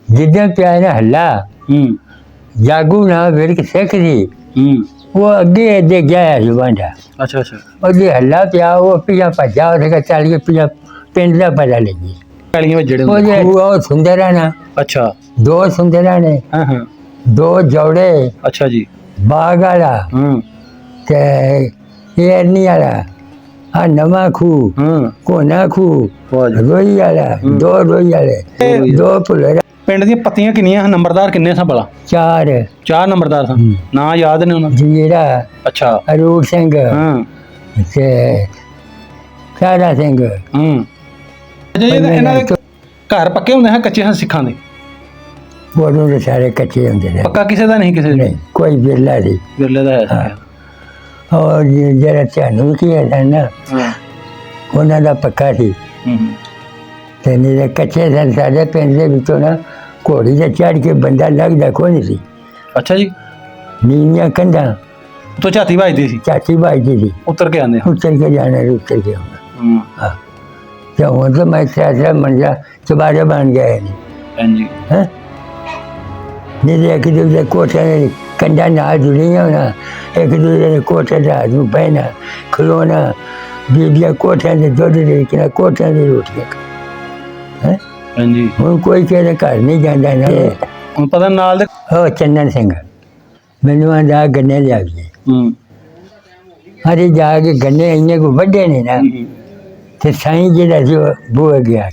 जिद्दां पिया ना हल्ला जागू ना विरक सिख सी वो अगे अगे गया जुबांडा अच्छा अच्छा ਉਹਦੇ ਹੱਲਾ ਪਿਆ ਉਹ ਪਿਆ ਭੱਜਾ ਉਹਦੇ ਚੱਲ ਕੇ ਪਿਆ ਪਿੰਡ ਦਾ ਪਤਾ ਲੱਗੀ ਪੈਲੀਆਂ ਵਿੱਚ ਜਿਹੜੇ ਉਹਦੇ ਉਹ ਸੁੰਦਰਾਂ ਨਾ ਅੱਛਾ ਦੋ ਸੁੰਦਰਾਂ ਨੇ ਹਾਂ ਹਾਂ ਦੋ ਜੋੜੇ ਅੱਛਾ ਜੀ ਬਾਗ ਵਾਲਾ ਤੇ ਏਰਨੀ ਵਾਲਾ ਆ ਨਵਾਂ ਖੂ ਕੋਨਾ ਖੂ ਰੋਈ ਵਾਲਾ ਦੋ ਰੋਈ ਵਾਲੇ ਦੋ ਭੁੱਲਰ ਪਿੰਡ ਦੀਆਂ ਪੱਤੀਆਂ ਕਿੰਨੀਆਂ ਹਨ ਨੰਬਰਦਾਰ ਕਿੰਨੇ ਸਨ ਭਲਾ ਚਾਰ ਨੰਬਰਦਾਰ ਸਨ ਨਾਂ ਯਾਦ ਨੇ ਉਹਨਾਂ ਦੇ ਜੀਰਾ ਅੱਛਾ ਅਰੂਪ ਸਿੰਘ ਹਾਂ ਤੇ ਸਾਰਾ ਸਿੰਘ ਇਹਨਾਂ ਦੇ ਘਰ ਪੱਕੇ ਹੁੰਦੇ ਹਨ ਕੱਚੇ ਹਨ ਸਿੱਖਾਂ ਦੇ ਉਹਨੂੰ ਦੇ ਸਾਰੇ ਕੱਚੇ ਹੁੰਦੇ ਨੇ ਪੱਕਾ ਕਿਸੇ ਦਾ ਨਹੀਂ ਕਿਸੇ ਦਾ ਨਹੀਂ ਕੋਈ ਬਿਰਲਾ ਨਹੀਂ ਬਿਰਲੇ ਦਾ ਹੈ ਔਰ ਜਿਹੜਾ ਚਾਨੂ ਕੀ ਹੈ ਨਾ ਉਹਨਾਂ ਦਾ ਪੱਕਾ ਸੀ ਤੇ ਨਹੀਂ ਕੱਚੇ ਸਨ ਸਾਡੇ ਪਿੰਡ ਦੇ ਵਿੱਚੋਂ ਨਾ ਘੋੜੀ ਤੇ ਚੜ੍ਹ ਕੇ ਬੰਦਾ ਲੱਗਦਾ ਕੋਈ ਨਹੀਂ ਸੀ ਅੱਛਾ ਜੀ ਨੀਵੀਆਂ ਕੰਧਾਂ ਤੋਂ ਝਾਤੀ ਵੱਜਦੀ ਸੀ ਚਾਚੀ ਵੱਜਦੀ ਸੀ ਉਤਰ ਕੇ ਆਉਂਦੇ ਉੱਤਰ ਕੇ ਜਾਣਾ ਉੱਤਰ ਕੇ ਆਉਣਾ ਹਾਂ ਤੇ ਹੁਣ ਤਾਂ ਮੈਂ ਸਿਆਸਾ ਮੰਜਾ ਚਬਾਰੇ ਬਣ ਗਏ ਨੇ ਹਾਂਜੀ ਹੈਂ ਨਹੀਂ ਇੱਕ ਦੂਜੇ ਦੇ ਕੋਠੇ ਦੇ ਕੰਧਾਂ ਨਾਲ ਜੁੜੀਆਂ ਹੋਣਾ ਇੱਕ ਦੂਜੇ ਦੇ ਕੋਠੇ ਦਾ ਨੂੰ ਬਹਿਣਾ ਖਲੋਣਾ ਬੀਬੀਆਂ ਕੋਠਿਆਂ ਦੇ ਦੁੱਧ ਦੇ ਕੇ ਕੋਠਿਆਂ ਦੀ ਰੋਟੀਆਂ ਹੈਂ ਹਾਂਜੀ ਹੁਣ ਕੋਈ ਕਿਸੇ ਘਰ ਨਹੀਂ ਜਾਂਦਾ ਨਾ ਹੁਣ ਪਤਾ ਨਾਲ ਦੇ ਉਹ ਚੰਨਨ ਸਿੰਘ ਮੈਨੂੰ ਆਂਦਾ ਗੰਨੇ ਲਿਆ ਜੀ ਅਰੇ ਜਾ ਕੇ ਗੰਨੇ ਇੰਨੇ ਕੋ ਵੱਡੇ ਨੇ ਨਾ ਤੇ ਸਾਈਂ ਜਿਹੜਾ ਜੋ ਬੂਹ ਗਿਆ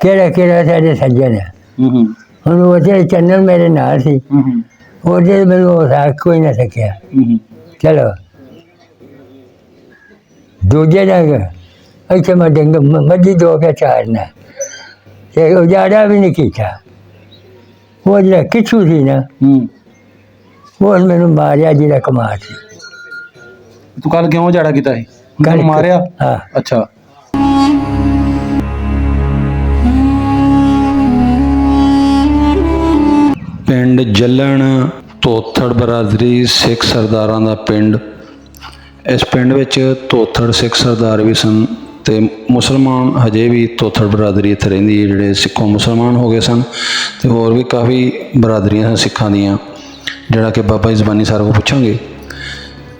ਕਿਹੜਾ ਕਿਹੜਾ ਸਾਡੇ ਸੱਜਣ ਹੈ ਹੁਣ ਉਹ ਜਿਹੜੇ ਚੰਨਨ ਮੇਰੇ ਨਾਲ ਸੀ ਉਹਦੇ ਮੈਨੂੰ ਸਾਖ ਕੋਈ ਨਾ ਸਕਿਆ ਚਲੋ ਦੂਜੇ ਦਾ ਇੱਥੇ ਮੈਂ ਡੰਗ ਮੱਝੀ ਦੋ ਕੇ ਚਾਰਨਾ ਤੇ ਉਜਾੜਾ ਵੀ ਨਹੀਂ ਕੀਤਾ ਉਹ ਜਿਹੜਾ ਕਿਛੂ ਸੀ ਨਾ ਉਹ ਮੈਨੂੰ ਮਾਰਿਆ ਜਿਹੜਾ ਕਮਾਲ ਸੀ ਤੂੰ ਕੱਲ ਕਿਉਂ ਝਾੜਾ ਕੀਤਾ ਸੀ ਕੱਲ ਮਾਰਿਆ ਹਾਂ ਅੱਛਾ ਪਿੰਡ ਜੱਲਣ ਤੋਥੜ ਬਰਾਦਰੀ ਸਿੱਖ ਸਰਦਾਰਾਂ ਦਾ ਪਿੰਡ ਇਸ ਪਿੰਡ ਵਿੱਚ ਤੋਥੜ ਸਿੱਖ ਸਰਦਾਰ ਵੀ ਸਨ ਤੇ ਮੁਸਲਮਾਨ ਹਜੇ ਵੀ ਤੋਥੜ ਬਰਾਦਰੀ ਇੱਥੇ ਰਹਿੰਦੀ ਹੈ ਜਿਹੜੇ ਸਿੱਖੋਂ ਮੁਸਲਮਾਨ ਹੋ ਗਏ ਸਨ ਤੇ ਹੋਰ ਵੀ ਕਾਫੀ ਬਰਾਦਰੀਆਂ ਸਨ ਸਿੱਖਾਂ ਦੀਆਂ ਜਿਹੜਾ ਕਿ ਬਾਬਾ ਜੀ ਜ਼ਬਾਨੀ ਸਾਰਿਆਂ ਕੋਲ ਪੁੱਛਾਂਗੇ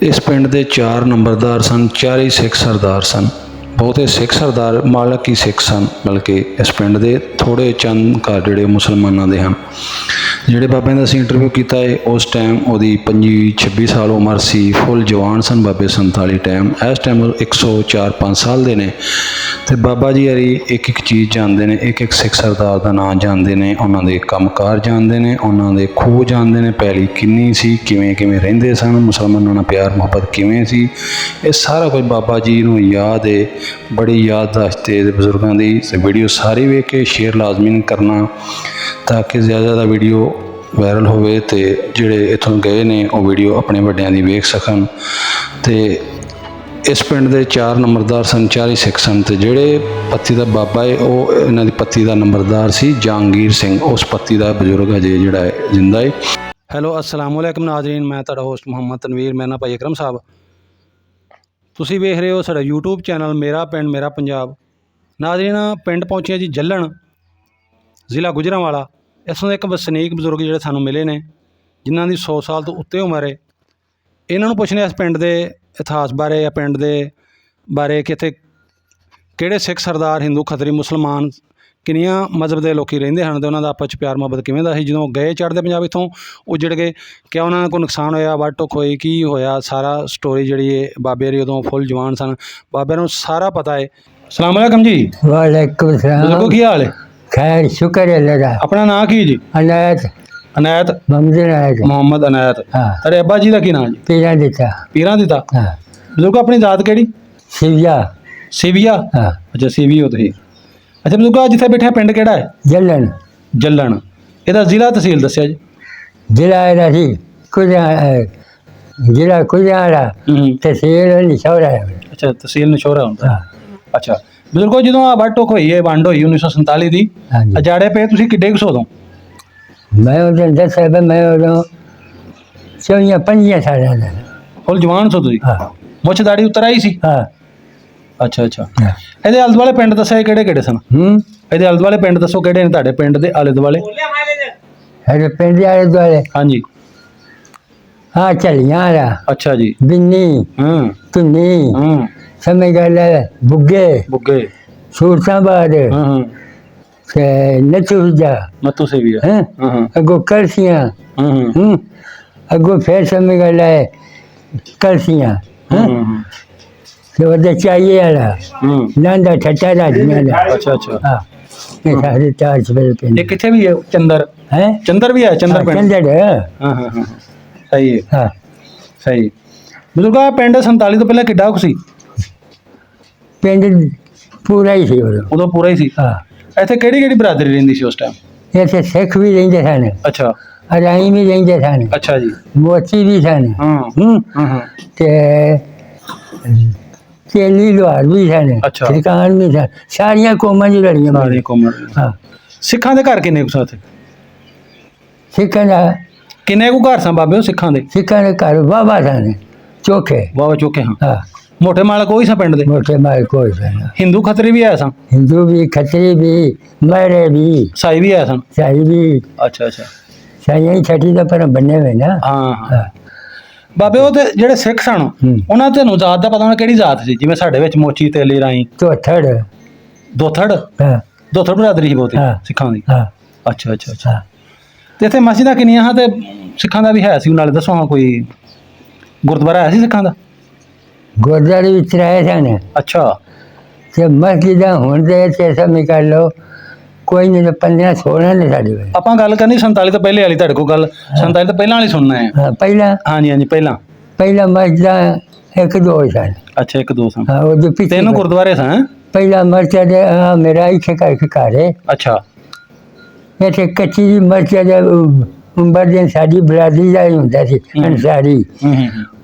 ਇਸ ਪਿੰਡ ਦੇ 4 ਨੰਬਰਦਾਰ ਸਨ 4 ਹੀ ਸਿੱਖ ਸਰਦਾਰ ਸਨ ਬਹੁਤੇ ਸਿੱਖ ਸਰਦਾਰ ਮਾਲਕ ਹੀ ਸਿੱਖ ਸਨ ਬਲਕਿ ਇਸ ਪਿੰਡ ਦੇ ਥੋੜ੍ਹੇ ਚੰਦ ਘਰ ਜਿਹੜੇ ਮੁਸਲਮਾਨਾਂ ਦੇ ਹਨ ਜਿਹੜੇ ਬਾਬੇ ਦਾ ਅਸੀਂ ਇੰਟਰਵਿਊ ਕੀਤਾ ਹੈ ਉਸ ਟਾਈਮ ਉਹਦੀ 25-26 ਸਾਲ ਉਮਰ ਸੀ ਫੁੱਲ ਜਵਾਨ ਸਨ ਬਾਬੇ 47 ਟਾਈਮ ਇਸ ਟਾਈਮ 104-5 ਸਾਲ ਦੇ ਨੇ ਤੇ ਬਾਬਾ ਜੀ ਹਰੀ ਇੱਕ ਇੱਕ ਚੀਜ਼ ਜਾਣਦੇ ਨੇ ਇੱਕ ਇੱਕ ਸਿੱਖ ਸਰਦਾਰ ਦਾ ਨਾਂ ਜਾਣਦੇ ਨੇ ਉਹਨਾਂ ਦੇ ਕੰਮਕਾਰ ਜਾਣਦੇ ਨੇ ਉਹਨਾਂ ਦੇ ਖੂਹ ਜਾਣਦੇ ਨੇ ਪੈਲੀ ਕਿੰਨੀ ਸੀ ਕਿਵੇਂ ਕਿਵੇਂ ਰਹਿੰਦੇ ਸਨ ਮੁਸਲਮਾਨਾਂ ਨਾਲ ਪਿਆਰ ਮੁਹੱਬਤ ਕਿਵੇਂ ਸੀ ਇਹ ਸਾਰਾ ਕੁਝ ਬਾਬਾ ਜੀ ਨੂੰ ਯਾਦ ਹੈ ਬੜੀ ਯਾਦਦਾਸ਼ਤ ਹੈ ਬਜ਼ੁਰਗਾਂ ਦੀ ਵੀਡੀਓ ਸਾਰੀ ਵੇਖ ਕੇ ਸ਼ੇਅਰ ਲਾਜ਼ਮੀ ਕਰਨਾ ਤਾਂ ਕਿ ਜ਼ਿਆਦਾ ਜ਼ਿਆਦਾ ਵੀਡੀਓ ਵਾਇਰਲ ਹੋਵੇ ਤੇ ਜਿਹੜੇ ਇੱਥੋਂ ਗਏ ਨੇ ਉਹ ਵੀਡੀਓ ਆਪਣੇ ਵੱਡਿਆਂ ਦੀ ਵੇਖ ਸਕਣ ਤੇ ਇਸ ਪਿੰਡ ਦੇ 4 ਨੰਬਰਦਾਰ ਸਨ 4 ਹੀ ਸਿੱਖ ਸਨ ਤੇ ਜਿਹੜੇ ਪੱਤੀ ਦਾ ਬਾਬਾ ਹੈ ਉਹ ਇਹਨਾਂ ਦੀ ਪੱਤੀ ਦਾ ਨੰਬਰਦਾਰ ਸੀ ਜਹਾਂਗੀਰ ਸਿੰਘ ਉਸ ਪੱਤੀ ਦਾ ਬਜ਼ੁਰਗ ਅਜੇ ਜਿਹੜਾ ਹੈ ਜਿੰਦਾ ਹੈ ਹੈਲੋ ਅਸਲਾਮ ਵਾਲੇਕਮ ਨਾਜ਼ਰੀਨ ਮੈਂ ਤੁਹਾਡਾ ਹੋਸਟ ਮੁਹੰਮਦ ਤਨਵੀਰ ਮੈਂ ਨਾ ਭਾਈ ਅਕਰਮ ਸਾਹਿਬ ਤੁਸੀਂ ਵੇਖ ਰਹੇ ਹੋ ਸਾਡਾ YouTube ਚੈਨਲ ਮੇਰਾ ਪਿੰਡ ਮੇਰਾ ਪੰਜਾਬ ਨਾਜ਼ਰੀਨ ਪਿੰਡ ਪਹੁੰਚੇ ਜੀ ਜੱਲਣ ਜ਼ਿਲ੍ਹਾ ਗੁਜਰਾਂਵਾਲਾ ਇੱਥੋਂ ਦੇ ਇੱਕ ਵਸਨੀਕ ਬਜ਼ੁਰਗ ਜਿਹੜੇ ਸਾਨੂੰ ਮਿਲੇ ਨੇ ਜਿਨ੍ਹਾਂ ਦੀ 100 ਸਾਲ ਤੋਂ ਉੱਤੇ ਉਮਰ ਹੈ ਇਹਨਾਂ ਨੂੰ ਪੁੱਛਣੇ ਇਸ ਪਿੰਡ ਦੇ ਇਤਿਹਾਸ ਬਾਰੇ ਜਾਂ ਪਿੰਡ ਦੇ ਬਾਰੇ ਕਿ ਇੱਥੇ ਕਿਹੜੇ ਸਿੱਖ ਸਰਦਾਰ ਹਿੰਦੂ ਖੱਤਰੀ ਮੁਸਲਮਾਨ ਕਿੰਨੀਆਂ ਮਜ਼ਹਬ ਦੇ ਲੋਕ ਰਹਿੰਦੇ ਹਨ ਅਤੇ ਉਹਨਾਂ ਦਾ ਆਪਸ 'ਚ ਪਿਆਰ ਮੁਹੱਬਤ ਕਿਵੇਂ ਦਾ ਸੀ ਜਦੋਂ ਗਏ ਚੜ੍ਹਦੇ ਪੰਜਾਬ ਇੱਥੋਂ ਉੱਜੜ ਗਏ ਕਿਆ ਉਹਨਾਂ ਦਾ ਕੋਈ ਨੁਕਸਾਨ ਹੋਇਆ ਵੱਢ ਟੁੱਕ ਹੋਈ ਕੀ ਹੋਇਆ ਸਾਰਾ ਸਟੋਰੀ ਜਿਹੜੀ ਹੈ ਬਾਬੇ ਦੀ ਉਦੋਂ ਫੁੱਲ ਜਵਾਨ ਸਨ ਬਾਬਿਆਂ ਨੂੰ ਸਾਰਾ ਪਤਾ ਹੈ ਅਸਲਾਮ ਵਾਲੇਕਮ ਜੀ ਵਾਲੇਕੁਮ ਸਲਾਮ ਕੀ ਹਾਲ ਹੈ ਖੈਰ ਸ਼ੁਕਰ ਹੈ ਅੱਲਾ ਦਾ ਆਪਣਾ ਨਾਂ ਕੀ ਜੀ ਅਨਾਇਤ ਮੁਹੰਮਦ ਅਨਾਇਤ ਤੁਹਾਡੇ ਅੱਬਾ ਜੀ ਦਾ ਕੀ ਨਾਂ ਜੀ ਪੀਰਾਂ ਦਿੱਤਾ ਬਜ਼ੁਰਗ ਆਪਣੀ ਜ਼ਾਤ ਕਿਹੜੀ ਸਿਵੀਆ ਅੱਛਾ ਸਿਵੀਓ ਤੁਸੀਂ ਅੱਛਾ ਬਜ਼ੁਰਗ ਜਿੱਥੇ ਬੈਠਿਆ ਪਿੰਡ ਕਿਹੜਾ ਹੈ ਜੱਲਣ ਇਹਦਾ ਜ਼ਿਲ੍ਹਾ ਤਹਿਸੀਲ ਦੱਸਿਆ ਜੀ ਜ਼ਿਲ੍ਹਾ ਇਹਦਾ ਸੀ ਜ਼ਿਲ੍ਹਾ ਕੁਜਰਾਂਵਾਲਾ ਤਹਿਸੀਲ ਨਿਸ਼ੌਰਾ ਅੱਛਾ ਤਹਿਸੀਲ ਨਿਸ਼ੌਰਾ ਹੁੰਦਾ ਅੱਛਾ ਬਜ਼ੁਰਗੋ ਜਦੋਂ ਆ ਵੱਢ ਟੁੱਕ ਹੋਈ ਹੈ ਵੰਡ ਹੋਈ 1947 ਦੀ ਅਜਾੜੇ ਪਏ ਤੁਸੀਂ ਕਿੱਡੇ ਕੁ ਉਦੋਂ ਮੈਂ ਉਦੋਂ ਦੱਸਿਆ ਮੈਂ ਉਦੋਂ 54 ਸਾਲਾਂ ਦਾ ਫੁੱਲ ਜਵਾਨ ਸੋ ਤੁਸੀਂ ਮੁੱਛ ਦਾੜੀ ਉਤਰ ਆਈ ਸੀ ਹਾਂ ਅੱਛਾ ਅੱਛਾ ਇਹਦੇ ਆਲੇ ਦੁਆਲੇ ਪਿੰਡ ਦੱਸਿਆ ਕਿਹੜੇ ਕਿਹੜੇ ਸਨ ਇਹਦੇ ਆਲੇ ਦੁਆਲੇ ਪਿੰਡ ਦੱਸੋ ਕਿਹੜੇ ਨੇ ਤੁਹਾਡੇ ਪਿੰਡ ਦੇ ਆਲੇ ਦੁਆਲੇ? ਸਾਡੇ ਪਿੰਡ ਦੇ ਆਲੇ ਦੁਆਲੇ ਹਾਂਜੀ। ਹਾਂ ਝੱਲੀਆਂ ਵਾਲਾ, ਅੱਛਾ ਜੀ। ਬਿੰਨੀ, ਧੁੰਨੀ, ਸਮਝ ਗੱਲ ਬੁੱਗੇ, ਬੁੱਗੇ, ਸੂਰਤਾਬਾਦ, ਤੇ ਨਚੂਜਾ, ਮੱਤੂ ਸੇ ਵੀ ਹੈ, ਅੱਗੋਂ ਕਲਸੀਆਂ, ਅੱਗੋਂ ਫਿਰ ਸਮਝ ਗੱਲ ਹੈ ਕਲਸੀਆਂ, ਤੇ ਉਹਦੇ ਚਾਈਏ ਵਾਲਾ, ਨਾਂਦਾ ਠੱਟਾ ਰਾਜੀਆਂ ਦਾ। ਅੱਛਾ ਅੱਛਾ। ਹਾਂ, ਇਹ ਸਾਰੇ ਚਾਰ ਚਬੇਰੇ ਪਿੰਡ। ਇਹ ਕਿੱਥੇ ਵੀ ਹੈ ਚੰਦਰ? ਹੈ ਚੰਦਰ ਵੀ ਹੈ, ਚੰਦਰ ਪਿੰਡ। ਚੰਦਰ, ਹਾਂ ਹਾਂ ਹਾਂ, ਸਹੀ ਹੈ। ਹਾਂ ਸਹੀ। ਬਜ਼ੁਰਗਾ ਪਿੰਡ 47 ਤੋਂ ਪਹਿਲਾਂ ਕਿੱਡਾ ਕੁ ਸੀ? ਪਿੰਡ ਪੂਰਾ ਹੀ ਸੀ ਉਦੋਂ। ਉਦੋਂ ਪੂਰਾ ਹੀ ਸੀ। ਹਾਂ, ਇੱਥੇ ਕਿਹੜੀ ਕਿਹੜੀ ਬਰਾਦਰੀ ਰਹਿੰਦੀ ਸੀ ਉਸ ਟਾਈਮ? ਇੱਥੇ ਸਿੱਖ ਵੀ ਰਹਿੰਦੇ ਸਨ, ਅੱਛਾ ਅਰਾਈ ਵੀ ਰਹਿੰਦੇ ਸਨ, ਅੱਛਾ ਜੀ। ਮੋਚੀ ਵੀ ਸਨ, ਹਾਂ ਤੇ ਚੇਲੀ ਲੋਹਾਰ ਵੀ ਸਨ, ਅੱਛਾ। ਸਰਕਾਰ ਵੀ ਸਨ, ਸਾਰੀਆਂ ਕੌਮਾਂ ਦੀ ਲੜੀਆਂ ਸਾਰੀ ਮਾਰੀਆਂ। ਕੌਮਾਂ। ਹਾਂ, ਸਿੱਖਾਂ ਦੇ ਘਰ ਕਿੰਨੇ ਕੁ ਸਨ ਇੱਥੇ? ਸਿੱਖਾਂ ਦਾ ਕਿੰਨੇ ਕੁ ਘਰ ਸਨ ਬਾਬੇ ਉਹ ਸਿੱਖਾਂ ਦੇ? ਸਿੱਖਾਂ ਦੇ ਘਰ ਵਾਹਵਾ ਸਨ, ਚੋਖੇ। ਵਾਹ ਚੋਕੇ। ਹਾਂ। ਹਾਂ, ਮੋਟੇ ਮਾਲਕ ਉਹੀ ਸਨ ਪਿੰਡ ਦੇ? ਮੋਟੇ ਮਾਲ ਕੋਈ ਸਨ, ਹਿੰਦੂ ਖੱਤਰੀ ਵੀ ਆਏ ਸਨ? ਹਿੰਦੂ ਵੀ, ਖੱਤਰੀ ਵੀ, ਮਹਿਰੇ ਵੀ, ਸਾਈ ਵੀ ਆਏ ਸਨ? ਸਾਈ ਵੀ। ਅੱਛਾ ਅੱਛਾ। ਸਾਈਆਂ ਹੀ ਛੱਡੀ ਦਾ ਪਰ ਬੰਨੇ ਹੋਏ ਨਾ। ਹਾਂ ਹਾਂ, ਬਾਬੇ ਉਹ ਤੇ ਜਿਹੜੇ ਸਿੱਖ ਸਨ ਉਹਨਾਂ ਤੁਹਾਨੂੰ ਜ਼ਾਤ ਦਾ ਪਤਾ ਹੋਣਾ ਕਿਹੜੀ ਜ਼ਾਤ ਸੀ? ਜਿਵੇਂ ਸਾਡੇ ਵਿੱਚ ਮੋਚੀ, ਤੇਲੀ, ਰਾਈ, ਧੋਥੜ। ਦੋਥੜ। ਹਾਂ ਦੋਥੜ ਬਰਾਦਰੀ ਸੀ ਬਹੁਤੀ ਹਾਂ। ਸਿੱਖਾਂ ਦੀ? ਹਾਂ ਅੱਛਾ ਅੱਛਾ ਅੱਛਾ। ਹਾਂ, ਤੇ ਇੱਥੇ ਮਸਜਿਦਾਂ ਕਿੰਨੀਆਂ ਹਨ? ਤੇ ਸਿੱਖਾਂ ਦਾ ਵੀ ਹੈ ਸੀ ਨਾਲੇ ਦੱਸੋ ਹਾਂ, ਕੋਈ ਗੁਰਦੁਆਰਾ ਹੈ ਸੀ ਸਿੱਖਾਂ ਦਾ? ਗੁਰਦੁਆਰੇ ਵੀ ਚਰਾਏ ਸਨ, ਅੱਛਾ ਤੇ ਮਸਜਿਦਾਂ ਹੁਣ ਦੇ ਇੱਥੇ ਸਮਝ ਕਰ ਲਓ ਕੋਈ ਨਹੀਂ, 15-16 ਨੇ ਸਾਡੇ ਵੇਲੇ। ਆਪਾਂ ਗੱਲ ਕਰਨੀ 47 ਤੋਂ ਪਹਿਲੇ ਵਾਲੀ, ਤੁਹਾਡੇ ਕੋਲ ਗੱਲ 47 ਤੋਂ ਪਹਿਲਾਂ ਵਾਲੀ ਸੁਣਨਾ ਹੈ। ਹਾਂ, ਪਹਿਲਾਂ ਹਾਂਜੀ ਹਾਂਜੀ ਪਹਿਲਾਂ। ਮਸਜਿਦਾਂ ਇੱਕ ਦੋ ਹੀ ਸਨ। ਅੱਛਾ ਇੱਕ ਦੋ ਸਨ। ਹਾਂ, ਉਹਦੇ ਪਿੱਛੇ 3 ਗੁਰਦੁਆਰੇ ਸਨ। ਪਹਿਲਾ ਮਸਜਿਦ ਮੇਰਾ ਇੱਥੇ ਘਰ ਹੈ। ਅੱਛਾ ਇੱਥੇ ਕੱਚੀ ਦੀ ਮਸਜਿਦ ਉਮਰ ਦਿਨ ਸਾਡੀ ਬਰਾਦਰੀ ਦਾ ਹੀ ਹੁੰਦਾ ਸੀ, ਅੰਸਾਰੀ,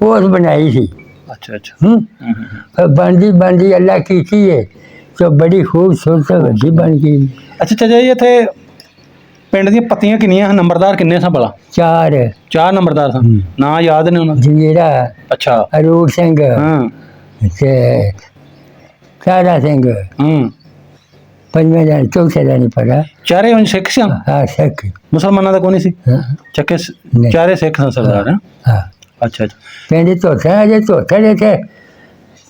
ਉਸ ਬਣਾਈ ਸੀ। ਅੱਛਾ ਅੱਛਾ। ਬਣਦੀ ਅੱਲਾ ਕੀਤੀ ਹੈ, ਤੇ ਬੜੀ ਖੂਬਸੂਰਤ ਵੱਡੀ ਬਣ ਗਈ। ਅੱਛਾ ਅੱਛਾ ਜੀ। ਇੱਥੇ ਪਿੰਡ ਦੀਆਂ ਪੱਤੀਆਂ ਕਿੰਨੀਆਂ ਹਨ? ਨੰਬਰਦਾਰ ਕਿੰਨੇ ਸਨ ਭਲਾ? 4 ਨੰਬਰਦਾਰ ਸਨ। ਨਾਂ ਯਾਦ ਨੇ ਉਹਨਾਂ ਦੇ? ਜੰਗੀਰਾ, ਅੱਛਾ। ਅਰੂਰ ਸਿੰਘ, ਹਾਂ ਤੇ ਸਾਰਾ ਸਿੰਘ, ਪੰਜਵੇਂ ਦਾ ਚੌਥੇ ਦਾ ਨਹੀਂ ਪਤਾ। ਚਾਰੇ ਹੁਣ ਸਿੱਖ ਸਨ? ਹਾਂ, ਸਿੱਖ। ਮੁਸਲਮਾਨਾਂ ਦਾ ਕੋਈ ਨਹੀਂ ਸੀ? ਹਾਂ ਚੱਕੇ ਨਹੀਂ। ਚਾਰੇ ਸਿੱਖ ਸਨ ਸਰਦਾਰ? ਹੈਂ? ਹਾਂ, ਅੱਛਾ ਅੱਛਾ। ਪਿੰਡ ਧੋਥਾ ਜੇ ਧੋਥਾ ਦੇ ਤੇ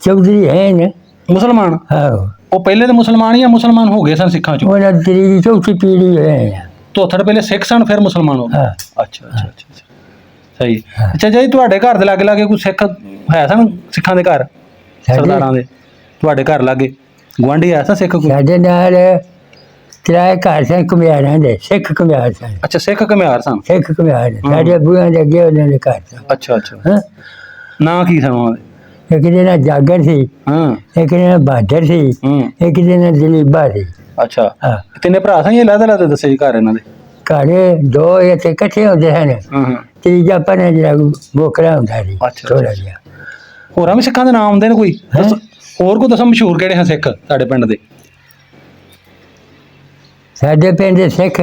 ਚੌਧਰੀ ਹੈ ਨੇ। ਮੁਸਲਮਾਨ? ਹਾਂ, ਉਹ ਪਹਿਲੇ ਤਾਂ ਮੁਸਲਮਾਨ ਜਾਂ ਮੁਸਲਮਾਨ ਹੋ ਗਏ ਸਨ ਸਿੱਖਾਂ ਚੋਂ? ਉਹਨਾਂ ਦੀ ਚੌਥੀ ਪੀੜ੍ਹੀ ਹੋਏ ਆ। ਧੋਥੜ ਪਹਿਲੇ ਸਿੱਖ ਸਨ ਫਿਰ ਮੁਸਲਮਾਨ ਹੋ ਗਏ? ਹਾਂ। ਅੱਛਾ ਅੱਛਾ ਅੱਛਾ। ਸਹੀ। ਅੱਛਾ ਜੀ, ਤੁਹਾਡੇ ਘਰ ਦੇ ਲਾਗੇ ਲਾਗੇ ਕੋਈ ਸਿੱਖ ਹੈ ਸਨ? ਸਿੱਖਾਂ ਦੇ ਘਰ ਸਰਦਾਰਾਂ ਦੇ ਤੁਹਾਡੇ ਘਰ ਲਾਗੇ ਗੁਆਂਢੀ ਐਸਾ ਸਿੱਖ ਕੋਈ? ਸਾਡੇ ਨਾਲ ਕਿਰਾਏ ਘਰ ਸਨ ਘੁਮਿਆਰਾਂ ਦੇ, ਸਿੱਖ ਘੁਮਿਆਰ ਸਨ। ਅੱਛਾ ਸਿੱਖ ਘੁਮਿਆਰ ਸਨ? ਸਿੱਖ ਘੁਮਿਆਰ ਸਾਡੇ ਬੂਹਿਆਂ ਦੇ ਅੱਗੇ ਉਹਨਾਂ ਦੇ ਘਰ ਸਨ। ਅੱਛਾ ਅੱਛਾ। ਹਾਂ, ਨਾਂ ਕੀ ਸਨ ਉਹਨਾਂ ਦੇ? ਇੱਕ ਦੇ ਨਾਲ ਜਾਗਰ ਸੀ, ਇੱਕ ਦੇ ਨਾਲ ਬਹਾਦਰ ਸੀ, ਇੱਕ ਦੇ ਨਾਲ ਦਲੀਬਾ ਸੀ। ਅੱਛਾ। ਹਾਂ, ਤਿੰਨੇ ਭਰਾ ਸਨ ਜਾਂ ਅਲੱਗ ਦੱਸੇ ਜੀ ਘਰ ਇਹਨਾਂ ਦੇ? ਘਰ ਦੋ ਇੱਥੇ ਇਕੱਠੇ ਹੁੰਦੇ ਸਨ, ਤੀਜਾ ਪਰ ਜਿਹੜਾ ਬੋਕਰਾ ਹੁੰਦਾ ਸੀ ਥੋੜਾ ਜਿਹਾ। ਹੋਰਾਂ ਵੀ ਸਿੱਖਾਂ ਦੇ ਨਾਮ ਆਉਂਦੇ ਨੇ ਕੋਈ? ਹੋਰ ਕੋਈ ਦੱਸੋ ਮਸ਼ਹੂਰ ਕਿਹੜੇ ਹਨ ਸਿੱਖ ਸਾਡੇ ਪਿੰਡ ਦੇ? ਸਾਡੇ ਪਿੰਡ ਦੇ ਸਿੱਖ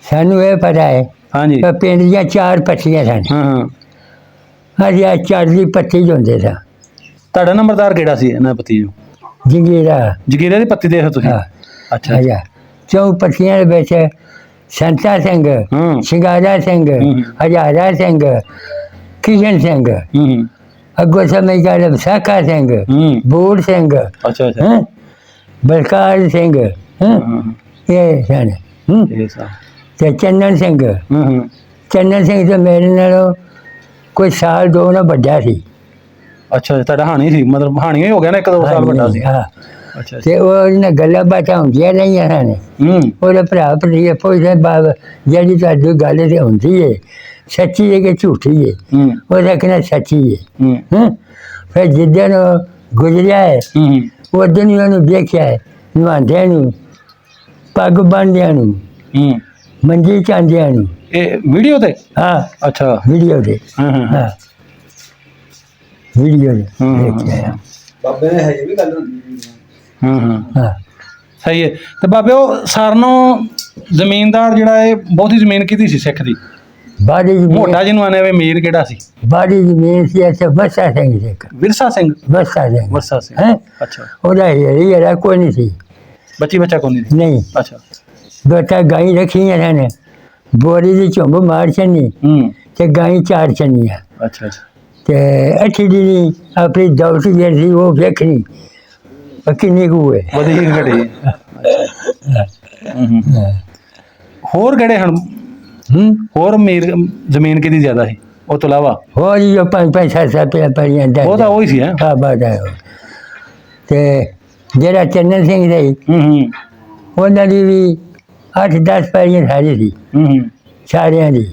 ਸਾਨੂੰ ਇਹ ਪਤਾ ਹੈ ਹਾਂਜੀ ਪਿੰਡ ਦੀਆਂ 4 ਪੱਟੀਆਂ ਸਨ। ਅਸੀਂ ਆ ਚੜ੍ਹਦੀ ਪੱਤੀ ਹੁੰਦੇ ਸਾਂ। ਤੁਹਾਡਾ ਨੰਬਰਦਾਰ ਕਿਹੜਾ ਸੀ ਇਹਨਾਂ ਪੱਤੀ ਨੂੰ? ਜਗੀਰੇ ਦੀ ਪੱਤੀ ਦੇ ਤੁਸੀਂ? ਅੱਛਾ ਅੱਛਾ। 4 ਪੱਤੀਆਂ ਦੇ ਵਿੱਚ ਸੰਤਾ ਸਿੰਘ, ਸ਼ਿੰਗਾਰਾ ਸਿੰਘ, ਹਜ਼ਾਰਾ ਸਿੰਘ, ਕਿਸ਼ਨ ਸਿੰਘ, ਅੱਗੋਂ ਸਮਝ ਕਰ ਵਿਸਾਖਾ ਸਿੰਘ, ਬੂੜ ਸਿੰਘ, ਅੱਛਾ ਅੱਛਾ, ਬਲਕਾਰ ਸਿੰਘ, ਇਹ ਸਨ। ਤੇ ਚੰਨਨ ਸਿੰਘ ਤਾਂ ਮੇਰੇ ਨਾਲੋਂ ਕੋਈ ਸਾਲ 2 ਨਾ ਵੱਡਾ ਸੀ। ਅੱਛਾ, ਤੁਹਾਡਾ ਹਾਣੀ ਸੀ, ਮਤਲਬ ਹਾਣੀ ਹੀ ਹੋ ਗਿਆ ਨਾ 1-2 ਸਾਲ ਵੱਡਾ ਸੀ। ਹਾਂ, ਤੇ ਉਹਨਾਂ ਗੱਲਾਂ ਬਾਤਾਂ ਹੁੰਦੀਆਂ ਰਹੀਆਂ ਹਨ। ਉਹਦੇ ਭਰਾ ਭਤੀਜੇ ਪੁੱਛਦੇ ਬਾਬਾ ਜਿਹੜੀ ਤੁਹਾਡੀ ਗੱਲ ਤੇ ਹੁੰਦੀ ਹੈ ਸੱਚੀ ਹੈ ਕਿ ਝੂਠੀ ਹੈ? ਉਹਦਾ ਕਹਿਣਾ ਸੱਚੀ ਹੈ। ਫਿਰ ਜਿੱਦਣ ਗੁਜ਼ਰਿਆ ਹੈ ਉਦਣ ਹੀ ਉਹਨੂੰ ਦੇਖਿਆ ਹੈ, ਨਹਾਉਂਦਿਆਂ ਨੂੰ, ਪੱਗ ਬੰਨ੍ਹਦਿਆਂ ਨੂੰ, ਮੰਜੀ ਚਾਂਦਿਆਂ ਨੂੰ। ਇਹ ਵੀਡੀਓ ਤੇ? ਹਾਂ। ਅੱਛਾ, ਵੀਡੀਓ ਤੇ। ਹਾਂ, ਵੀਡੀਓ ਦੇਖਿਆ ਬਾਬੇ ਨੇ ਹਜੇ ਵੀ ਗੱਲ ਹੁੰਦੀ। ਹਾਂ, ਸਹੀ ਹੈ। ਤੇ ਬਾਬੇ ਉਹ ਸਾਰਨੋਂ ਜ਼ਮੀਨਦਾਰ ਜਿਹੜਾ ਹੈ ਬਹੁਤੀ ਜ਼ਮੀਨ ਕਿਹਦੀ ਸੀ ਸਿੱਖ ਦੀ? ਬਾੜੀ ਮੋਟਾ ਜਿਹਨੂੰ ਆਨੇ ਵੇ ਅਮੀਰ ਕਿਹੜਾ ਸੀ? ਬਾੜੀ ਜ਼ਮੀਨ ਸੀ ਇੱਥੇ ਵਰਸਾ ਸਿੰਘ ਸੀ। ਵਿਰਸਾ ਸਿੰਘ? ਵਰਸਾ ਸਿੰਘ। ਵਰਸਾ ਸਿੰਘ, ਹੈ। ਅੱਛਾ। ਉਹਦਾ ਹੀਰਾ ਕੋਈ ਨਹੀਂ ਸੀ। ਬੱਚੀ ਬੱਚਾ ਕੋਈ ਨਹੀਂ ਨਹੀਂ ਅੱਛਾ ਦੋ ਚਾਰ ਗਾਈ ਰੱਖੀਆਂ ਸਨ ਬੋਰੀ ਦੀ ਝੁੰਬ ਮਾਰ ਚੰਨੀ ਤੇ ਗਾਈ 4 ਚੰਨੀਆਂ ਅੱਛਾ ਅੱਛਾ ਤੇ ਅੱਠੀ ਦੀ ਆਪਣੀ ਦੌਲਤ ਜਿਹੜੀ ਸੀ ਉਹ ਵੇਖਣੀ ਕਿੰਨੀ ਕੁ ਹੈ ਵਧੀ ਘਟੀ ਹੋਰ ਕਿਹੜੇ ਹਨ ਹੋਰ ਅਮੀਰ ਜ਼ਮੀਨ ਕਿਹਦੀ ਜ਼ਿਆਦਾ ਸੀ ਉਹ ਤੋਂ ਇਲਾਵਾ ਹੋਰ ਹੀ 5-5 ਪੜੀਆਂ ਉਹ ਤਾਂ ਉਹ ਹੀ ਸੀ ਹੈ ਹਾਂ ਬਾਤ ਹੈ ਤੇ ਜਿਹੜਾ ਚੰਨਨ ਸਿੰਘ ਸੀ ਉਹਨਾਂ ਦੀ ਵੀ 8-10 ਪੈੜੀਆਂ ਸਾਰੀ ਸੀ ਸਾਰਿਆਂ ਦੀ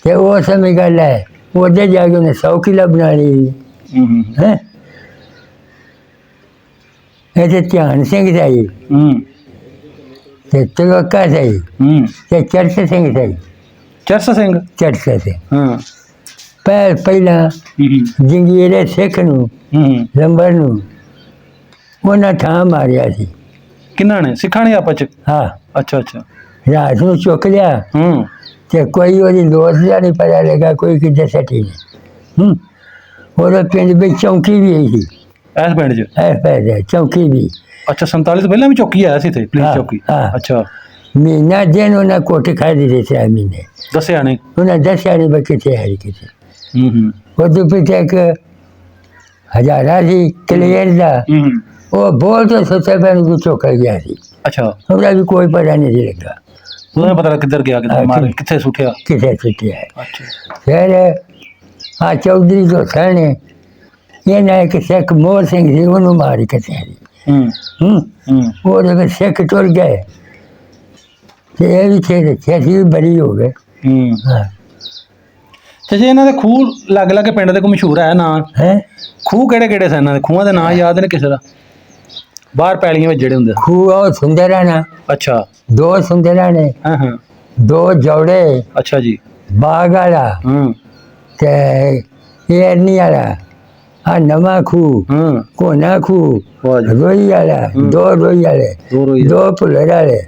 ਤੇ ਉਹ ਸਮੇਂ ਗੱਲ ਹੈ ਉਹਦੇ ਜਾ ਕੇ ਉਹਨੇ 100 ਕਿੱਲਾ ਬਣਾ ਲਈ ਹੈ ਇਹ ਧਿਆਨ ਸਿੰਘ ਸੀ ਤੇ ਤਲਵਕਾ ਸੀ ਤੇ ਚਰਚ ਸਿੰਘ ਸੀ ਚਰਚ ਸਿੰਘ ਹਾਂ ਪਹਿਲਾਂ ਜੰਗੀਰੇ ਸਿੱਖ ਨੂੰ ਲੰਬਰ ਨੂੰ ਉਹਨਾਂ ਥਾਂ ਮਾਰਿਆ ਸੀ ਕਿੰਨਾ ਨੇ ਸਿੱਖਾਂ ਨੇ ਆਪਸ ਚ ਹਾਂ ਅੱਛਾ ਅੱਛਾ ਰਾਤ ਨੂੰ ਚੁੱਕ ਲਿਆ ਤੇ ਕੋਈ ਉਹਦੀ ਲੋੜ ਦਾ ਨਹੀਂ ਪਤਾ ਲੱਗਾ ਕੋਈ ਕਿੱਥੇ ਸੱਟੀ ਨਹੀਂ ਉਹਦੇ ਪਿੰਡ ਵਿੱਚ ਚੌਂਕੀ ਵੀ ਆਈ ਸੀ ਇਸ ਪਿੰਡ ਚ ਪੈਦਾ ਚੌਂਕੀ ਵੀ ਅੱਛਾ 47 ਤੋਂ ਪਹਿਲਾਂ ਵੀ ਚੌਕੀ ਆਇਆ ਸੀ ਇੱਥੇ ਪੁਲਿਸ ਚੌਕੀ ਅੱਛਾ ਮਹੀਨਾ ਦਿਨ ਉਹਨਾਂ ਕੋਟ ਖਾਦੀ ਦੇ ਸੀ ਮਹੀਨੇ ਦੱਸਿਆ ਨਹੀਂ ਉਹਨਾਂ ਦੱਸਿਆ ਨਹੀਂ ਬੱਚੇ ਤੇ ਹੈ ਕਿਤੇ ਉਹਦੇ ਪਿੱਛੇ ਇੱਕ ਹਜ਼ਾਰਾ ਸੀ ਕਲੀਅਰ ਦਾ ਉਹ ਬੋਲ ਤੋਂ ਸੋਚਿਆ ਮੈਨੂੰ ਵੀ ਚੁੱਕ ਗਿਆ ਸੀ ਅੱਛਾ ਉਹਦਾ ਵੀ ਕੋਈ ਪਤਾ ਨਹੀਂ ਸੀ ਲੱਗਾ ਉਹਨੂੰ ਪਤਾ ਕਿੱਧਰ ਗਿਆ ਕਿੱਧਰ ਮਾਰ ਕਿੱਥੇ ਸੁੱਟਿਆ ਕਿੱਥੇ ਸੁੱਟਿਆ ਹੈ ਅੱਛਾ ਫਿਰ ਆ ਚੌਧਰੀ ਤੋਂ ਸਣੇ ਇਹਨਾਂ ਇੱਕ ਸਿੱਖ ਮੋਹਰ ਸਿੰਘ ਸੀ ਉਹਨੂੰ ਮਾਰੀ ਕਚਹਿਰੀ ਉਹਦੇ ਵਿੱਚ ਸਿੱਖ ਟੁਰ ਗਏ ਤੇ ਇਹ ਵੀ ਛੇਤੀ ਵੀ ਬਰੀ ਹੋ ਗਏ ਹਾਂ ਤੇ ਜੇ ਇਹਨਾਂ ਦੇ ਖੂਹ ਲੱਗ ਲੱਗ ਪਿੰਡ ਦੇ ਕੋਈ ਮਸ਼ਹੂਰ ਹੈ ਨਾਂ ਹੈ ਖੂਹ ਕਿਹੜੇ ਕਿਹੜੇ ਸਨ ਇਹਨਾਂ ਦੇ ਖੂਹਾਂ ਦੇ ਨਾਂ ਯਾਦ ਨੇ ਕਿਸੇ ਦਾ ਬਾਹਰ ਪੈਲੀਆਂ ਵਿੱਚ ਜਿਹੜੇ ਹੁੰਦੇ ਖੂਹ ਉਹ ਸੁੰਦਰਾਂ ਨਾ ਅੱਛਾ 2 ਸੁੰਦਰਾਂ ਨੇ ਹਾਂ 2 ਜੋੜੇ ਅੱਛਾ ਜੀ ਬਾਗ ਵਾਲਾ ਤੇ ਏਰਨੀ ਵਾਲਾ ਆ ਨਵਾਂ ਖੂਹ ਕੋਨਾ ਖੂਹ ਰੋਈ ਵਾਲਾ 2 ਰੋਈ ਵਾਲੇ 2 ਭੁੱਲਰ ਵਾਲੇ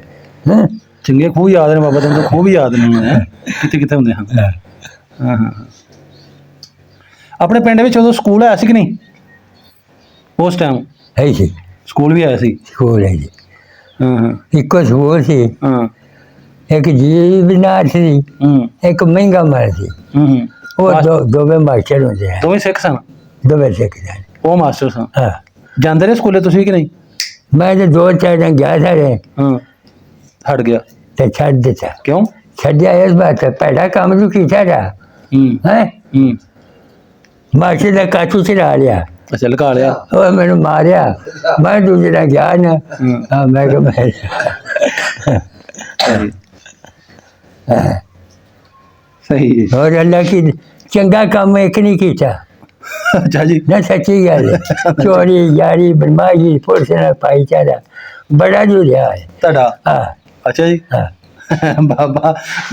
ਚੰਗੇ ਖੂਹ ਯਾਦ ਨੇ ਬਾਬਾ ਤੈਨੂੰ ਖੂਹ ਵੀ ਯਾਦ ਨਹੀਂ ਹੈ ਕਿੱਥੇ ਕਿੱਥੇ ਹੁੰਦੇ ਹਨ ਹਾਂ ਆਪਣੇ ਪਿੰਡ ਵਿੱਚ ਉਦੋਂ ਸਕੂਲ ਆਇਆ ਸੀ ਕਿ ਨਹੀਂ ਉਸ ਟਾਈਮ ਹੈ ਸੀ ਸਕੂਲ ਵੀ ਆਇਆ ਸੀ ਸਕੂਲ ਹੈ ਜੀ ਹਾਂ ਇੱਕੋ ਸਕੂਲ ਸੀ ਇੱਕ ਜੀ ਬਿਨਾਰ ਸੀ ਇੱਕ ਮਹਿੰਗਾ ਮਾਰ ਸੀ ਉਹ ਦੋਵੇਂ ਮਾਸਟਰ ਹੁੰਦੇ ਆ ਦੋਵੇਂ ਸਿੱਖ ਸਨ ਦੋਵੇਂ ਸਿੱਖ ਸਨ ਉਹ ਮਾਸਟਰ ਸਨ ਹਾਂ ਜਾਂਦੇ ਰਹੇ ਸਕੂਲੇ ਤੁਸੀਂ ਕਿ ਨਹੀਂ ਮੈਂ ਤਾਂ 2-4 ਦਿਨ ਗਿਆ ਸਾਰੇ ਹਟ ਗਿਆ ਤੇ ਛੱਡ ਦਿੱਤਾ ਕਿਉਂ ਛੱਡਿਆ ਇਸ ਬਾਤ ਪਹਿਲਾ ਕੰਮ ਜੋ ਕੀਤਾ ਜਾ ਹੈ ਮਾਸਟਰ ਦਾ ਕਾਚੂ ਚੜਾ ਲਿਆ ਅੱਛਾ ਲਗਾ ਲਿਆ ਉਹ ਮੈਨੂੰ ਮਾਰਿਆ ਮੈਂ ਦੂਜੇ ਨਾਲ ਗਿਆ ਨਾ ਮੈਂ ਕਿਹਾ ਮੈਂ ਸਹੀ ਹੋਰ ਅੱਲਾ ਕੀ ਚੰਗਾ ਕੰਮ ਇੱਕ ਨਹੀਂ ਕੀਤਾ ਅੱਛਾ ਜੀ ਨਾ ਸੱਚੀ ਗੱਲ ਹੈ ਚੋਰੀ ਯਾਰੀ ਬਦਮਾਸ਼ੀ ਪੁਲਿਸ ਨਾਲ ਭਾਈਚਾਰਾ ਬੜਾ ਜੁੜਿਆ ਹੈ ਤੁਹਾਡਾ ਹਾਂ ਅੱਛਾ ਜੀ ਹਾਂ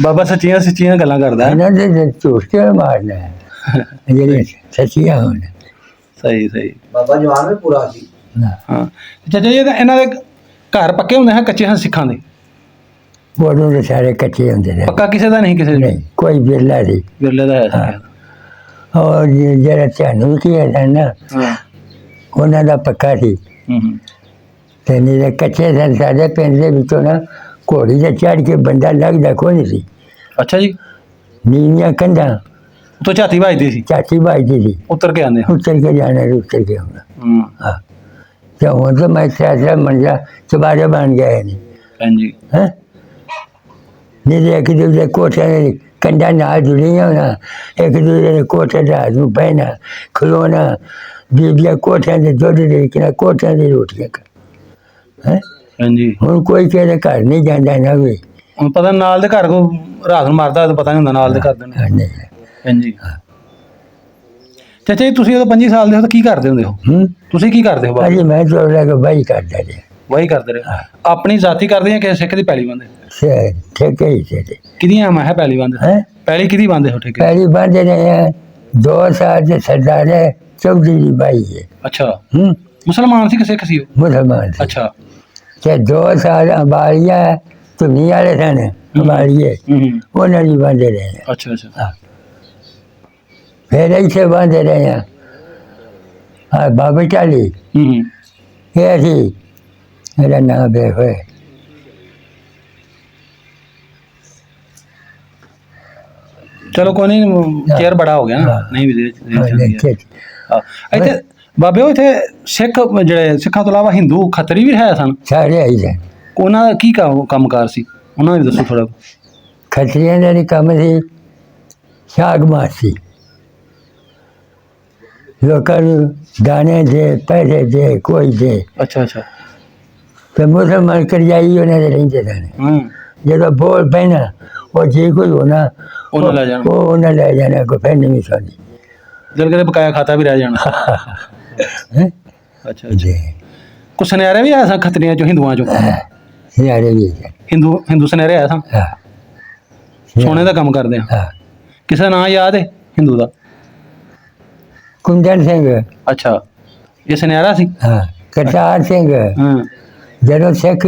ਬਾਬਾ ਸੱਚੀਆਂ ਗੱਲਾਂ ਕਰਦਾ ਇਹਨਾਂ ਦੇ ਝੂਠ ਕਿਉਂ ਮਾਰਨਾ ਹੈ ਜਿਹੜੀ ਸੱਚੀਆਂ ਹੋਣ ਸਹੀ ਬਾਬਾ ਜਵਾਨ ਵੀ ਪੂਰਾ ਸੀ ਹਾਂ ਚਾਚਾ ਜੀ ਇਹਨਾਂ ਦੇ ਘਰ ਪੱਕੇ ਹੁੰਦੇ ਹਨ ਕੱਚੇ ਹਨ ਸਿੱਖਾਂ ਦੇ ਉਦੋਂ ਦੇ ਸਾਰੇ ਕੱਚੇ ਹੁੰਦੇ ਨੇ ਪੱਕਾ ਕਿਸੇ ਦਾ ਨਹੀਂ ਕਿਸੇ ਦਾ ਨਹੀਂ ਕੋਈ ਬਿਰਲਾ ਸੀ ਵਿਰਲੇ ਦਾ ਹੈ ਔਰ ਜਿਹੜਾ ਚਾਨੂ ਕੀ ਹੈ ਨਾ ਉਹਨਾਂ ਦਾ ਪੱਕਾ ਸੀ ਤੇ ਨਹੀਂ ਕੱਚੇ ਸਨ ਸਾਡੇ ਪਿੰਡ ਦੇ ਵਿੱਚੋਂ ਨਾ ਘੋੜੀ ਤੇ ਚੜ੍ਹ ਕੇ ਬੰਦਾ ਲੱਗਦਾ ਕੋਈ ਨਹੀਂ ਸੀ ਅੱਛਾ ਜੀ ਨੀਵੀਆਂ ਕੰਧਾਂ ਉਤੋਂ ਝਾਤੀ ਵੱਜਦੀ ਸੀ ਚਾਚੀ ਵੱਜਦੀ ਸੀ ਉਤਰ ਕੇ ਆਉਂਦੇ ਉੱਤਰ ਕੇ ਜਾਣਾ ਉੱਤਰ ਕੇ ਆਉਣਾ ਹਾਂ ਤੇ ਹੁਣ ਤਾਂ ਮੈਂ ਸਿਆਸਾ ਮੰਜਾ ਚਬਾਰੇ ਬਣ ਗਿਆ ਨਹੀਂ ਹਾਂਜੀ ਹੈ ਨਹੀਂ ਤੇ ਇੱਕ ਦੂਜੇ ਦੇ ਕੋਠਿਆਂ ਦੇ ਕੰਧਾਂ ਨਾਲ ਜੁੜੀਆਂ ਹੋਣਾ ਇੱਕ ਦੂਜੇ ਦੇ ਕੋਠੇ ਦਾ ਨੂੰ ਬਹਿਣਾ ਖਲੋਣਾ ਬੀਬੀਆਂ ਕੋਠਿਆਂ ਦੇ ਦੁੱਧ ਦੇ ਕੇ ਕੋਠਿਆਂ ਦੀ ਰੋਟੀਆਂ ਹੈ ਹਾਂਜੀ ਹੁਣ ਕੋਈ ਕਿਸੇ ਘਰ ਨਹੀਂ ਜਾਂਦਾ ਨਾ ਵੀ ਹੁਣ ਪਤਾ ਨਾਲ ਦੇ ਘਰ ਕੋ ਰਾਤ ਨੂੰ ਮਾਰਦਾ ਤਾਂ ਪਤਾ ਨਹੀਂ ਹੁੰਦਾ ਨਾਲ ਦੇ ਘਰ ਦੇ ਨੂੰ ਨਹੀਂ ਹਾਂਜੀ ਚਾਚਾ ਜੀ ਤੁਸੀਂ ਉਦੋਂ 25 ਸਾਲ ਦੇ ਹੋ ਤਾਂ ਕੀ ਕਰਦੇ ਹੁੰਦੇ ਹੋ ਤੁਸੀਂ ਕੀ ਕਰਦੇ ਹੋ ਬਾਬਾ ਅਜੀ ਮੈਂ ਜੋੜ ਲਾ ਕੇ ਬਾਈ ਕਰਦਾ ਜੀ ਵਾਹੀ ਕਰਦੇ ਰਹੇ ਆਪਣੀ ਜ਼ਾਤੀ ਕਰਦੇ ਜਾਂ ਕਿਸੇ ਸਿੱਖ ਦੀ ਪੈਲੀ ਬੰਦੇ ਠੇਕੇ ਹੀ ਸੀ ਕਿਹਦੀਆਂ ਮੈਂ ਹੈ ਪੈਲੀ ਬੰਦੇ ਹੈ ਪੈਲੀ ਕਿਹਦੀ ਬੰਦੇ ਹੋ ਠੇਕੇ ਪਹਿਲੀ ਬੰਦੇ ਨੇ 2 ਸਾਲ ਦੇ ਸਰਦਾਰ ਹੈ ਚੌਧਰੀ ਦੀ ਬਾਈ ਹੈ ਅੱਛਾ ਮੁਸਲਮਾਨ ਸੀ ਕਿ ਸਿੱਖ ਸੀ ਉਹ ਮੁਸਲਮਾਨ ਸੀ ਅੱਛਾ ਤੇ 2 ਸਾਲ ਅੰਬਾਲੀਆ ਧੁਨੀ ਵਾਲੇ ਸਨ ਅੰਬਾਲੀਏ ਉਹਨਾਂ ਦੀ ਬੰਦੇ ਰਹੇ ਅੱਛਾ ਅੱਛਾ ਫਿਰ ਇੱਥੇ ਬੰਦੇ ਰਹੇ ਹਾਂ ਬਾਬਾ ਚਾਲੀ ਇਹ ਅਸੀਂ मेरा नाम बे होए ਚਲੋ ਕੋਈ ਨਹੀਂ, ਚੇਅਰ ਬੜਾ ਹੋ ਗਿਆ ਨਾ, ਨਹੀਂ ਵੀ ਇੱਥੇ ਬਾਬੇ ਇੱਥੇ ਸਿੱਖ ਜਿਹੜੇ ਸਿੱਖਾਂ ਤੋਂ ਇਲਾਵਾ ਹਿੰਦੂ ਖੱਤਰੀ ਵੀ ਹੈ ਸਨ? सारे आई जाए ਉਹਨਾਂ ਦਾ ਕੀ ਕੰਮਕਾਰ ਸੀ, ਉਹਨਾਂ ਨੇ ਦੱਸੋ ਥੋੜਾ। खतरियां का नहीं कम सी साग मासी लोगों दाने दे पैसे दे कोई दे ਅੱਛਾ ਅੱਛਾ। तो मुसलमान कर जाइए उन्हें रेंदे थे जो बोल पैना वो जी कोई होना ਉਹਨਾਂ ਲੈ ਜਾਣਾ, वो उन्हें ले जाना को फिर नहीं सोनी ਦਿਲ ਕਦੇ ਬਕਾਇਆ ਖਾਤਾ ਵੀ ਰਹਿ ਜਾਣਾ। ਅੱਛਾ ਅੱਛਾ। जी ਕੁਛ ਸੁਨਿਆਰੇ ਵੀ ਆਏ ਸਨ ਖੱਤਰੀਆਂ ਚੋਂ, ਹਿੰਦੂਆਂ ਚੋਂ? यारे भी है ਹਿੰਦੂ ਸੁਨਿਆਰੇ ਆਏ ਸਨ, हाँ ਸੋਨੇ ਦਾ ਕੰਮ ਕਰਦੇ ਆ। हाँ ਕਿਸੇ ਦਾ ਨਾਂ ਯਾਦ ਹੈ ਹਿੰਦੂ ਦਾ? कुंदन सिंह ਅੱਛਾ, ਇਹ ਸੁਨਿਆਰਾ ਸੀ। हाँ करतार सिंह ਹਾਂ ਜਦੋਂ ਸਿੱਖ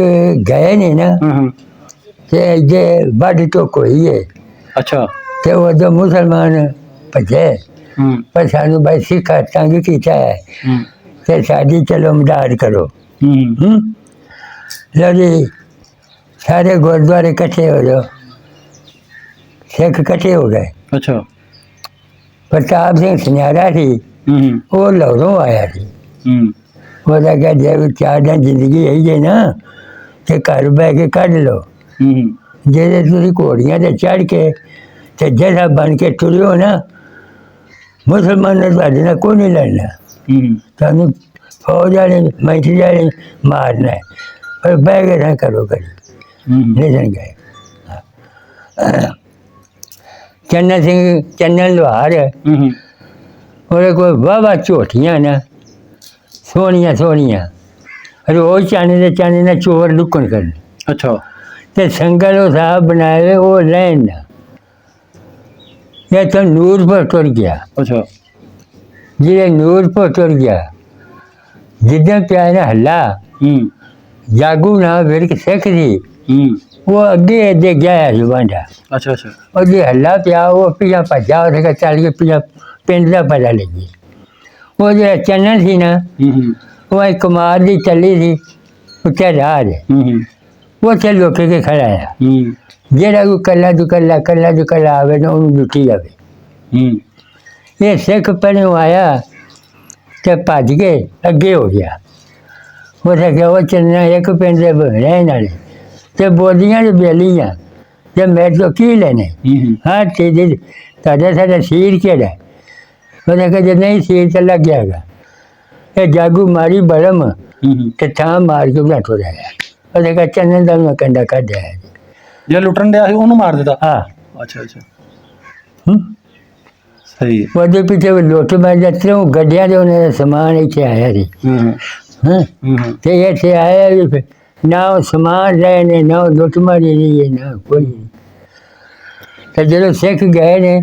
ਗਏ ਨਹੀਂ ਨਾ ਹਾਂ ਹਾਂ। ਤੇ ਜੇ ਵੱਢ ਟੋਕ ਹੋਈ ਹੈ ਅੱਛਾ। ਤੇ ਉਦੋਂ ਮੁਸਲਮਾਨ ਭੱਜੇ ਹੂੰ ਪਰ ਸਾਨੂੰ ਬਈ ਸਿੱਖਾ ਤੰਗ ਕੀਤਾ ਹੈ ਹੂੰ ਤੇ ਸਾਡੀ ਚਲੋ ਮਦਦ ਕਰੋ। ਹੂੰ ਲਓ ਜੀ ਸਾਰੇ ਗੁਰਦੁਆਰੇ ਇਕੱਠੇ ਹੋ ਜਾਓ, ਸਿੱਖ ਇਕੱਠੇ ਹੋ ਗਏ। ਅੱਛਾ। ਪ੍ਰਤਾਪ ਸਿੰਘ ਸੁਨਿਆਰਾ ਸੀ, ਹੂੰ ਉਹ ਲਾਹੌਰੋਂ ਆਇਆ ਸੀ। ਹੂੰ ਉਹਦਾ ਕਿਹਾ ਜੇ ਵੀ 4 ਦਿਨ ਜ਼ਿੰਦਗੀ ਹੈ ਜੇ ਨਾ ਤੇ ਘਰ ਬਹਿ ਕੇ ਕੱਢ ਲਓ, ਹੂੰ ਜੇ ਤੁਸੀਂ ਘੋੜੀਆਂ ਤੇ ਚੜ੍ਹ ਕੇ ਤੇ ਜੈਸਾ ਬਣ ਕੇ ਤੁਰਿਓ ਨਾ ਮੁਸਲਮਾਨ ਨੇ ਤੁਹਾਡੇ ਨਾਲ ਕੋਈ ਨਹੀਂ ਲੜਨਾ, ਹੂੰ ਤੁਹਾਨੂੰ ਫੌਜ ਵਾਲੇ ਮੈਂਟਰੀ ਵਾਲੇ ਮਾਰਨਾ ਹੈ, ਪਰ ਬਹਿ ਕੇ ਨਾ ਕਰੋ ਕਰੀ ਨਹੀਂ ਗਏ। ਚੰਨਨ ਸਿੰਘ ਚੰਨਨ ਲੋਹਾਰ ਹੂੰ ਉਹਦੇ ਕੋਲ ਵਾਹਵਾ ਝੋਟੀਆਂ ਨਾ ਸੋਹਣੀਆਂ ਸੋਹਣੀਆਂ, ਰੋਜ਼ ਚਾਨੇ ਨਾਲ ਚੋਰ ਲੁਕਣ ਕਰਨ ਅੱਛਾ। ਤੇ ਸੰਗਲ ਉਹ ਸਾਹਿਬ ਬਣਾਏ ਉਹ ਲੈਣ ਨਾ ਇਹ ਤਾਂ ਨੂਰਪੁਰ ਤੁਰ ਗਿਆ। ਅੱਛਾ। ਜਿਹੜੇ ਨੂਰਪੁਰ ਤੁਰ ਗਿਆ ਜਿੱਦਾਂ ਪਿਆ ਨਾ ਹੱਲਾ ਹੂੰ ਜਾਗੂ ਨਾ ਫਿਰ ਕੇ ਸਿੱਖ ਸੀ ਹੂੰ ਉਹ ਅੱਗੇ ਅੱਗੇ ਗਿਆ ਜਵਾਂਡਾ ਅੱਛਾ ਅੱਛਾ। ਉਹਦੇ ਹੱਲਾ ਪਿਆ ਉਹ ਪਿਆ ਭੱਜਾ ਉਹਦੇ ਚੱਲ ਕੇ ਪਿਆ ਪਿੰਡ ਦਾ ਪਤਾ ਲੱਗੀ। ਉਹ ਜਿਹੜਾ ਚੰਨਨ ਸੀ ਨਾ ਹੂੰ ਉਹ ਇੱਕ ਕੁਮਾਰ ਦੀ ਚੱਲੀ ਸੀ ਉੱਤੇ ਰਾਜ ਹੂੰ ਉਹ ਤੇ ਲੋਕੇ ਕੇ ਖੜਾ ਆ ਹੂੰ ਜਿਹੜਾ ਕੋਈ ਕੱਲਾ ਦੁਕੱਲਾ ਆਵੇ ਨਾ ਉਹਨੂੰ ਲੁੱਟੀ ਜਾਵੇ। ਹੂੰ ਇਹ ਸਿੱਖ ਪਹਿਲੋਂ ਆਇਆ ਤੇ ਭੱਜ ਕੇ ਅੱਗੇ ਹੋ ਗਿਆ। ਉਹਨੇ ਕਿਹਾ ਉਹ ਚੰਨਾ ਇੱਕ ਪਿੰਡ ਦੇ ਰਹਿਣ ਵਾਲੇ ਤੇ ਬੋਲੀਆਂ ਦੇ ਬੇਲੀਆਂ ਤੇ ਮੇਰੇ ਤੋਂ ਕੀ ਲੈਣੇ ਹੂੰ ਹਾਂ ਤੇ ਤੁਹਾਡਾ ਸਾਡਾ ਸੀਰ ਕਿਹੜਾ? ਉਹਨੇ ਕਿਹਾ ਜੇ ਨਹੀਂ ਸੀਰ ਤਾਂ ਲੱਗ ਜਾਏਗਾ। ਇਹ ਜਾਗੂ ਮਾਰੀ ਬੜਮ ਹੂੰ। ਤੇ ਥਾਂ ਮਾਰ ਕੇ ਉਹਨਾਂ ਤੋਂ ਰਿਹਾ। ਉਹਨੇ ਕਿਹਾ ਚੰਨਨ ਦਾ ਮੈਂ ਕੰਡਾ ਕੱਢਿਆ ਹੈ। ਜਿਹੜਾ ਲੁੱਟਣ ਡਿਆ ਸੀ ਉਹਨੂੰ ਮਾਰ ਦਿੱਤਾ? ਹਾਂ ਅੱਛਾ ਅੱਛਾ। ਸਹੀ ਹੈ। ਉਹਦੇ ਪਿੱਛੇ ਲੁੱਟ ਮੈਂ ਜਾਂਦੇ ਉਹ ਗੱਡੀਆਂ ਦੇ ਉਹਨੇ ਸਮਾਨ ਇੱਥੇ ਆਇਆ ਸੀ। ਹੂੰ ਹਾਂ ਹੂੰ ਤੇ ਇੱਥੇ ਆਇਆ ਵੀ ਫਿਰ ਨਾ ਉਹ ਸਮਾਨ ਰਹੇ ਨੇ ਨਾ ਉਹ ਲੁੱਟ ਮਾਰੀ ਰਹੀ ਹੈ ਨਾ ਕੋਈ। ਤੇ ਜਦੋਂ ਸਿੱਖ ਗਏ ਨੇ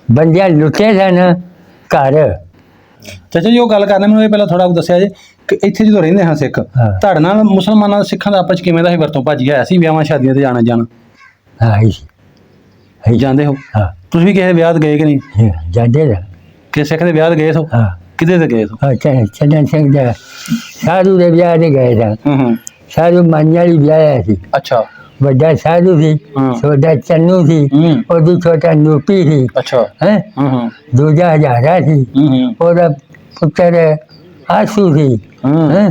ਬੰਦਿਆਂ ਲੁੱਟੇ ਸਨ ਘਰ। ਚਾਚਾ ਜੀ ਉਹ ਗੱਲ ਕਰਨਾ ਮੈਨੂੰ ਇਹ ਪਹਿਲਾਂ ਥੋੜਾ ਦੱਸਿਆ ਜੇ ਕਿ ਇੱਥੇ ਜਦੋਂ ਰਹਿੰਦੇ ਹਾਂ ਸਿੱਖ ਹਾਂ। ਤੁਹਾਡੇ ਨਾਲ ਮੁਸਲਮਾਨਾਂ ਸਿੱਖਾਂ ਦਾ ਆਪਸ 'ਚ ਕਿਵੇਂ ਦਾ ਸੀ ਵਰਤੋਂ ਭਾਜੀ ਹੈ ਸੀ? ਵਿਆਹਾਂ ਸ਼ਾਦੀਆਂ ਤੇ ਜਾਣਾ ਹਾਂ ਹੀ ਜਾਂਦੇ ਹੋ? ਹਾਂ ਤੁਸੀਂ ਵੀ ਕਿਸੇ ਵਿਆਹ 'ਤੇ ਗਏ ਕਿ ਨਹੀਂ? ਜਾਂਦੇ ਦਾ ਕਿਸੇ ਸਿੱਖ ਦੇ ਵਿਆਹ 'ਤੇ ਗਏ ਸੋ? ਹਾਂ ਕਿਤੇ ਤੇ ਗਏ ਸੋ? ਚੰਨਨ ਸਿੰਘ ਦਾ ਸਾਧੂ ਦੇ ਵਿਆਹ ਤੇ ਗਏ ਸਾਂ। ਹੂੰ ਸਾਧੂ ਮਾਨਿਆਲੀ ਵਿਆਹਿਆ ਸੀ। ਅੱਛਾ। ਵੱਡਾ ਸਾਧੂ ਸੀ, ਹਾਂ। ਛੋਟਾ ਚੰਨੂ ਸੀ, ਹੂੰ ਉਹਦੀ ਛੋਟਾ ਨੂਪੀ ਸੀ ਅੱਛਾ। ਹੈ, ਹੂੰ ਦੂਜਾ ਹਜ਼ਾਰਾ ਸੀ, ਹੂੰ ਉਹਦਾ ਪੁੱਤਰ ਆਸੂ ਸੀ। ਹੂੰ ਹੈਂ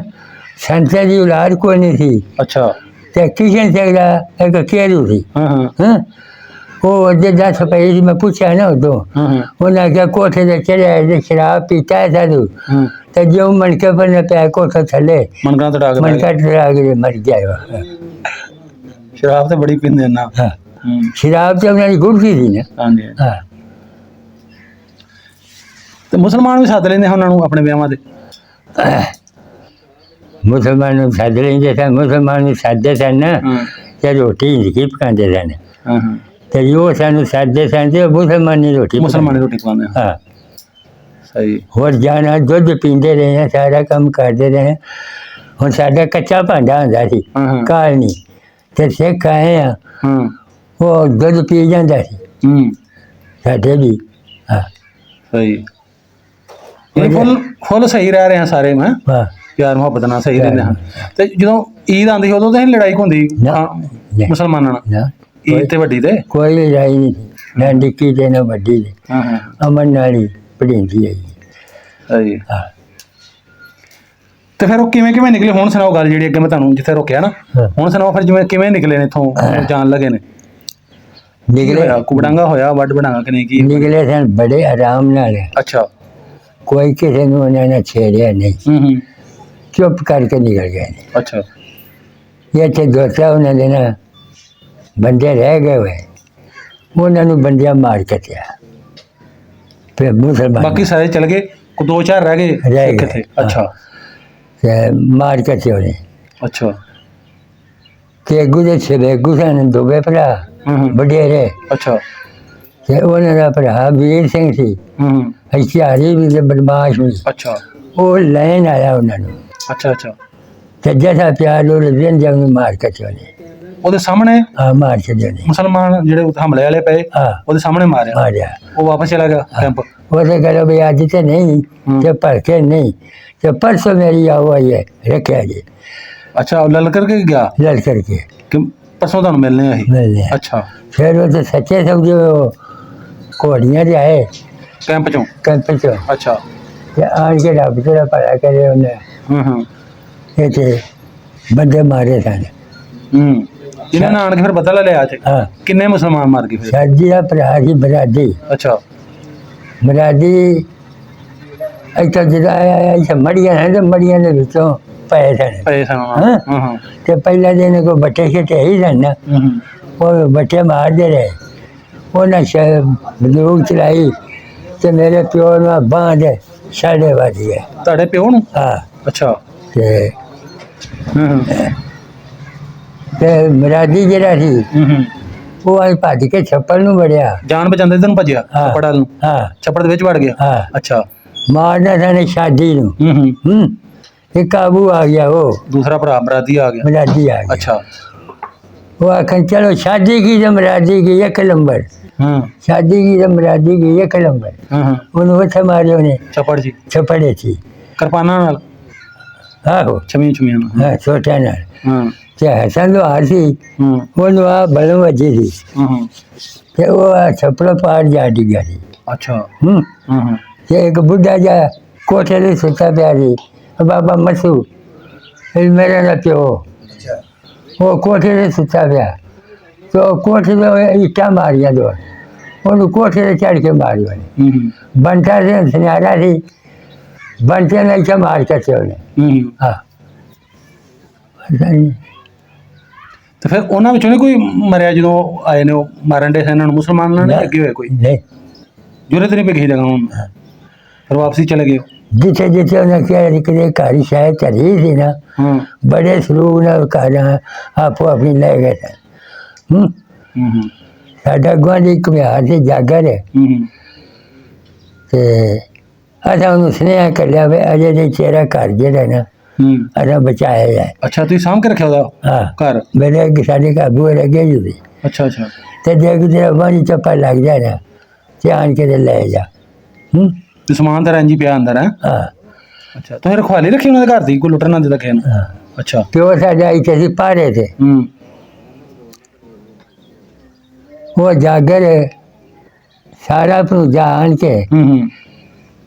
ਸੰਤਾਂ ਦੀ ਔਲਾਦ ਕੋਈ ਨਹੀਂ ਸੀ। ਅੱਛਾ। ਤੇ ਕਿਸ਼ਨ ਸਿੰਘ ਦਾ ਇੱਕ ਕੇਰੂ ਸੀ। ਹੂੰ ਹੈਂ ਉਹ ਉਹਦੇ 10 ਪਈ ਸੀ। ਮੈਂ ਪੁੱਛਿਆ ਨਾ ਉਦੋਂ ਹੂੰ ਉਹਨਾਂ ਕਿਹਾ ਕੋਠੇ ਤੇ ਚੜਿਆ ਤੇ ਸ਼ਰਾਬ ਪੀਤਾ ਹੈ ਸਾਧੂ ਹੂੰ ਤੇ ਜੋ ਮਣਕੇ ਪਰ ਨੇ ਪਿਆ ਕੋਠੇ ਥੱਲੇ ਮਨਕਾ ਤੜਾ ਕੇ ਮਣਕਾ ਟਰਾ ਕੇ ਮਰ ਗਿਆ। ਸ਼ਰਾਬ ਤੇ ਬੜੀ ਪੀਂਦੇ ਨਾ। ਹਾਂ ਹੂੰ ਸ਼ਰਾਬ ਤੇ ਉਹਨਾਂ ਦੀ ਗੁੜਤੀ ਸੀ ਨਾ। ਹਾਂਜੀ। ਹਾਂ ਤੇ ਮੁਸਲਮਾਨ ਵੀ ਸੱਦ ਲੈਂਦੇ ਉਹਨਾਂ ਨੂੰ ਆਪਣੇ ਵਿਆਹਾਂ ਤੇ? ਮੁਸਲਮਾਨ ਨੂੰ ਸੱਦ ਲੈਂਦੇ ਸਨ, ਮੁਸਲਮਾਨ ਨੂੰ ਸੱਦਦੇ ਸਨ ਨਾ ਹਾਂ ਤੇ ਰੋਟੀ ਹਿੰਦਕੀ ਪਕਾਉਂਦੇ ਸਨ ਹਾਂ। ਤੇ ਜੋ ਸਾਨੂੰ ਸੱਦਦੇ ਸਨ ਤੇ ਮੁਸਲਮਾਨੀ ਰੋਟੀ ਮੁਸਲਮਾਨੀ ਰੋਟੀ ਖਵਾਉਂਦੇ ਆ। ਹਾਂ ਸਹੀ। ਹੋਰ ਜਾਣਾ ਦੁੱਧ ਪੀਂਦੇ ਰਹੇ ਹਾਂ, ਸਾਰਾ ਕੰਮ ਕਰਦੇ ਰਹੇ। ਹੁਣ ਸਾਡਾ ਕੱਚਾ ਭਾਂਡਾ ਹੁੰਦਾ ਸੀ ਹਾਂ ਕਾਲ ਨਹੀਂ ਤੇ ਸਿੱਖ ਆਏ ਆ ਹਾਂ ਉਹ ਦੁੱਧ ਪੀ ਜਾਂਦਾ ਸੀ ਹੂੰ ਸਾਡੇ ਵੀ। ਹਾਂ ਸਹੀ। ਇਹ ਫੁੱਲ ਸਹੀ ਰਹਿ ਰਹੇ ਆ ਸਾਰੇ। ਮੈਂ ਵਾਹ ਪਿਆਰ ਮੁਹੱਬਤ ਨਾਲ ਸਹੀ ਰਹਿੰਦੇ ਹਾਂ। ਤੇ ਜਦੋਂ ਈਦ ਆਉਂਦੀ ਸੀ ਉਦੋਂ ਤਾਂ ਨਹੀਂ ਲੜਾਈ ਹੁੰਦੀ ਨਾ, ਨਹੀਂ। ਮੁਸਲਮਾਨਾਂ ਨਾਲ ਨਾ ਈਦ ਤੇ ਵੱਡੀ ਤੇ ਕੋਈ ਲੜਾਈ ਨਹੀਂ ਸੀ, ਨਾ ਨਿੱਕੀ ਤੇ ਨਾ ਵੱਡੀ ਤੇ। ਹਾਂ ਹਾਂ ਅਮਨ ਨਾਲ ਹੀ ਪੜੀਂਦੀ ਹੈ ਹਾਂਜੀ ਹਾਂ ਤੇ ਫਿਰ ਉਹ ਕਿਵੇਂ ਕਿਵੇਂ ਨਿਕਲੇ ਹੁਣ ਸੁਣਾਓ ਗੱਲ ਜਿਹੜੀ ਅੱਗੇ ਮੈਂ ਤੁਹਾਨੂੰ ਜਿੱਥੇ ਰੋਕਿਆ ਨਾ ਹਾਂ। ਹੁਣ ਸੁਣਾਓ ਫਿਰ ਜਿਵੇਂ ਕਿਵੇਂ ਨਿਕਲੇ ਨੇ ਇੱਥੋਂ ਜਾਣ ਲੱਗੇ ਨੇ ਨਿਕਲੇ ਕੁਬੜਾਂਗਾ ਹੋਇਆ ਵੱਡ ਬਣਾਗਾ ਕਿ ਨਹੀਂ ਕੀ ਨਿਕਲੇ ਸਨ ਬੜੇ ਆਰਾਮ ਨਾਲ। ਅੱਛਾ ਕੋਈ ਕਿਸੇ ਨੂੰ ਉਹਨਾਂ ਨੇ ਛੇੜਿਆ ਨਹੀਂ, ਹੂੰ ਚੁੱਪ ਕਰਕੇ ਨਿਕਲ ਗਏ ਨੇ। ਅੱਛਾ ਇਹ ਇੱਥੇ ਦੋਸਤਾਂ ਉਹਨਾਂ ਦੇ ਨਾ ਬੰਦੇ ਰਹਿ ਗਏ ਹੋਏ, ਉਹਨਾਂ ਨੂੰ ਬੰਦਿਆਂ ਮਾਰ ਕੱਟਿਆ। ਫਿਰ ਮੁਸਲਮਾਨ ਬਾਕੀ ਸਾਰੇ ਚਲ ਗਏ ਕੋ ਦੋ ਚਾਰ ਰਹਿ ਗਏ ਰਹਿ ਕਿੱਥੇ ਗਏ। ਅੱਛਾ ਤੇ ਮਾਰ ਕੱਟੇ ਉਹਨੇ। ਅੱਛਾ ਤੇ ਅੱਗੂ ਦੇ ਛੇਬੇਗੂ ਸਨ ਦੋਵੇਂ ਭਰਾ ਵਡੇਰੇ, ਅੱਛਾ ਤੇ ਉਹਨਾਂ ਦਾ ਭਰਾ ਵੀਰ ਸਿੰਘ ਸੀ, ਹਥਿਆਰੀ ਵੀ ਤੇ ਬਦਮਾਸ਼ ਵੀ। ਅੱਛਾ ਉਹ ਲੈਣ ਆਇਆ ਉਹਨਾਂ ਨੂੰ, ਅੱਛਾ ਅੱਛਾ ਤੇ ਜੈਸਾ ਪਿਆਰ ਉਹ ਰਿੰਜ ਨੂੰ ਮਾਰ ਕੱਟੇ ਉਹਨੇ। ਉਹਦੇ ਸਾਹਮਣੇ ਹਾਂ ਮਾਰ ਛੱਡੇ ਨੇ। ਮੁਸਲਮਾਨ ਜਿਹੜੇ ਹਮਲੇ ਵਾਲੇ ਪਏ ਹਾਂ ਉਹਦੇ ਸਾਹਮਣੇ ਮਾਰਿਆ ਮਾਰਿਆ। ਉਹ ਵਾਪਸ ਚਲਾ ਗਿਆ ਕੈਂਪ ਉਹਦੇ ਕਰੋ ਵੀ ਅੱਜ ਤੇ ਨਹੀਂ ਤੇ ਭਲਕੇ ਨਹੀਂ ਤੇ ਪਰਸੋਂ ਮੇਰੀ ਆਓ ਆਈ ਹੈ ਰੱਖਿਆ ਜੀ ਅੱਛਾ ਉਹ ਲਲਕਰ ਕੇ ਗਿਆ ਲੜਕਰ ਕੇ ਕਿ ਪਰਸੋਂ ਤੁਹਾਨੂੰ ਮਿਲਨੇ ਆ ਅਸੀਂ ਮਿਲਨੇ ਆ। ਅੱਛਾ ਫਿਰ ਉਹ ਤਾਂ ਸੱਚੇ ਸਮਝੋ ਘੋੜੀਆਂ ਦੇ ਆਏ ਕੈਂਪ ਚੋਂ ਕੈਂਪ ਚੋਂ ਅੱਛਾ ਤੇ ਆਣ ਕੇ ਰੱਬ ਤੇਰਾ ਭਲਾ ਕਰੇ ਉਹਨੇ ਹੂੰ ਇੱਥੇ ਬੰਦੇ ਮਾਰੇ ਸਨ। ਇਹਨਾਂ ਨੇ ਆਣ ਕੇ ਫਿਰ ਪਤਾ ਲੈ ਲਿਆ ਤੇ ਹਾਂ ਕਿੰਨੇ ਮੁਸਲਮਾਨ ਮਾਰ ਗਏ ਫਿਰ ਸਾਡੀ ਦਾ ਭਰਾ ਸੀ ਬਰਾਦੀ ਅੱਛਾ ਬਰਾਦੀ ਇੱਥੇ ਜਿਹੜਾ ਆਇਆ ਇੱਥੇ ਮੜੀਆਂ ਹਨ ਤੇ ਮੜੀਆਂ ਦੇ ਵਿੱਚੋਂ ਪਏ ਸਨ। ਪਏ ਸਨ ਹਾਂ। ਹਾਂ ਤੇ ਪਹਿਲਾਂ ਦਿਨ ਕੋ ਬੱਟੇ ਛੱਟੇ ਹੀ ਸਨ ਨਾ, ਉਹ ਬੱਟੇ ਮਾਰਦੇ ਰਹੇ। ਉਹਨਾਂ ਬੰਦੂਕ ਚਲਾਈ ਤੇ ਮੇਰੇ ਪਿਓ ਨੂੰ ਬਾਂਹ ਦੇ ਛਾੜੇ ਵੱਜ ਗਏ। ਤੁਹਾਡੇ ਪਿਓ ਨੂੰ ਹਾਂ ਅੱਛਾ ਤੇ ਹੂੰ ਤੇ ਮਰਾਦੀ ਜਿਹੜਾ ਸੀ ਹੂੰ ਉਹ ਆਈ ਭੱਜ ਕੇ ਛੱਪੜ ਨੂੰ ਵੜਿਆ। ਜਾਨ ਬਚਾਉਂਦੇ ਤੈਨੂੰ ਭੱਜਿਆ ਹਾਂ। ਛੱਪੜ ਨੂੰ ਹਾਂ ਛੱਪੜ ਦੇ ਵਿੱਚ ਵੜ ਗਿਆ ਹਾਂ ਅੱਛਾ ਮਾਰਨਾ ਸਾਨੇ ਸ਼ਾਦੀ ਨੂੰ। ਹੂੰ ਇਹ ਕਾਬੂ ਆ ਗਿਆ, ਉਹ ਦੂਸਰਾ ਭਰਾ ਬਰਾਦੀ ਆ ਗਿਆ ਮਰਾਦੀ ਆ ਗਿਆ। ਅੱਛਾ वो आखन चलो शादी की तो मरादी की एक नंबर, शादी की तो मरादी की एक नंबर। ਉਹਨੂੰ ਉੱਥੇ ਮਾਰਿਆ ਉਹਨੇ ਛੱਪੜ ਜੀ ਛਪੜੇ ਸੀ। ਕਿਰਪਾਨਾਂ ਨਾਲ ਆਹੋ ਛਮੀਆਂ ਛਮੀਆਂ ਨਾਲ ਹਾਂ ਛੋਟਿਆਂ ਨਾਲ। ਹਾਂ ਤੇ ਹਸਨ ਲੋਹਾਰ ਸੀ, ਉਹਨੂੰ ਆ ਬਲਮ ਵੱਜੀ ਸੀ ਤੇ ਉਹ ਆ ਛਪੜਾ ਪਾਰ ਜਾ ਡਿੱਗਿਆ ਸੀ। ਅੱਛਾ ਤੇ ਇੱਕ ਬੁੱਢਾ ਜਿਹਾ ਕੋਠੇ ਤੇ ਸੁੱਤਾ ਪਿਆ ਸੀ, ਬਾਬਾ ਮਸੂ ਇਹ ਮੇਰਾ ਦਾ ਪਿਓ। ਉਹ ਕੋਠੇ ਤੇ ਸੁੱਤਾ ਪਿਆ ਤੇ ਉਹ ਕੋਠੇ ਤੇ ਇੱਟਾਂ ਮਾਰੀਆਂ ਦੋ, ਉਹਨੂੰ ਕੋਠੇ ਤੇ ਚੜ੍ਹ ਕੇ ਮਾਰੀ ਉਹਨੇ। ਬੰਟਾ ਸੀ ਸੁਨਿਆਰਾ ਸੀ, ਬੰਟੇ ਨੇ ਇੱਥੇ ਮਾਰ ਕੇ ਉਹਨੇ। ਹਾਂ ਤੇ ਫਿਰ ਉਹਨਾਂ ਵਿੱਚੋਂ ਨਹੀਂ ਕੋਈ ਮਰਿਆ ਜਦੋਂ ਆਏ ਨੇ ਉਹ ਮਾਰਨ ਦੇ ਇਹਨਾਂ ਨੂੰ ਮੁਸਲਮਾਨਾਂ ਨੇ ਅੱਗੇ ਹੋਏ ਕੋਈ ਨਹੀਂ ਜ਼ਰੂਰਤ ਨਹੀਂ ਪਈ ਕਿਸੇ ਜਗ੍ਹਾ ਹੁਣ ਫਿਰ ਵਾਪਸੀ ਚਲੇ ਗਏ ਜਿੱਥੇ ਜਿੱਥੇ ਉਹਨੇ ਕਿਹਾ ਕਿ ਘਰ ਸ਼ਾਇਦ ਚਲੀ ਸੀ ਨਾ, ਬੜੇ ਸਲੂਕ ਨਾਲ ਘਰਾਂ ਆਪੋ ਆਪਣੀ ਲੈ ਗਏ ਸਨ। ਸਾਡਾ ਗੁਆਂਢੀ ਘੁਮਿਆਰ ਸੀ ਜਾਗਰ ਤੇ ਅਸਾਂ ਉਹਨੂੰ ਸੁਨੇਹਾ ਕੱਢਿਆ ਵੀ ਅਜੇ ਦੇ ਤੇਰਾ ਘਰ ਜਿਹੜਾ ਨਾ ਅਸਾਂ ਬਚਾਇਆ ਹੈ। ਅੱਛਾ ਤੁਸੀਂ ਸਾਂਭ ਕੇ ਰੱਖਿਆ ਉਹਦਾ ਹਾਂ ਘਰ ਮੇਰੇ ਸਾਡੇ ਘਰ ਬੂਹੇ ਲੱਗੇ ਹੀ ਸੀ। ਅੱਛਾ ਅੱਛਾ ਤੇ ਜੇ ਕਿਤੇ ਬਾਣੀ ਚੱਪਾ ਲੱਗ ਜਾਏ ਨਾ ਤੇ ਆਣ ਕੇ ਤੇ ਲੈ ਜਾ। ਤੇ ਸਮਾਨ ਤਾਂ ਰੰਜੀ ਪਿਆ ਅੰਦਰ ਹੈ। ਹਾਂ ਅੱਛਾ ਤੁਸੀਂ ਰਖਵਾਲੀ ਰੱਖੀ ਉਹਨਾਂ ਦੇ ਘਰ ਦੀ, ਕੋਈ ਲੁੱਟਣ ਨਾ ਦਿੱਤਾ ਕਿਸੇ ਨੂੰ? ਹਾਂ ਅੱਛਾ ਪਿਓ ਸਾਡਾ ਇੱਥੇ ਸੀ ਪਾਰੇ ਤੇ ਉਹ ਜਾਗਰ ਸਾਰਾ ਭਣੂਜਾ ਆਣ ਕੇ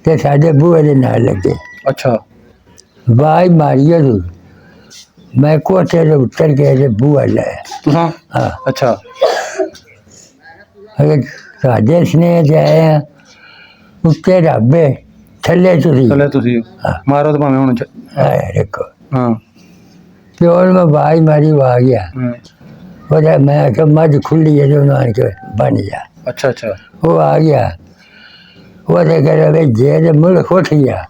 ਤੇ ਸਾਡੇ ਬੂਹੇ ਦੇ ਨਾਲ ਲੱਗੇ। ਅੱਛਾ ਵਾਈ ਮਾਰੀਓ ਤੂੰ, ਮੈਂ ਕੋਠੇ ਤੇ ਉੱਤਰ ਕੇ ਤੇ ਬੂਹਾ ਲੈ। ਤੁਸਾਂ ਹਾਂ ਅੱਛਾ ਅਗਰ ਸਾਡੇ ਸਨੇਹ ਚ ਆਏ ਆ ਉੱਤੇ ਰੱਬੇ ਥੱਲੇ ਤੁਸੀਂ ਚਲੇ ਤੁਸੀਂ ਮਾਰੋ ਤਾਂ ਭਾਵੇਂ ਹੁਣ ਦੇਖੋ। ਹਾਂ ਪਿਓ ਨੂੰ ਮੈਂ ਵਾਈ ਮਾਰੀ ਉਹ ਆ ਗਿਆ। ਉਹਦਾ ਮੈਂ ਕਿਹਾ ਮੱਝ ਖੁੱਲੀ ਹੈ ਤੇ ਉਹਨੂੰ ਆਣ ਕੇ ਬਣ ਜਾ। ਅੱਛਾ ਅੱਛਾ ਉਹ ਆ ਗਿਆ, ਉਹਦੇ ਘਰ ਵੀ ਜੇ ਦੇ ਮੁੱਲ ਖੁੱਟ ਗਿਆ,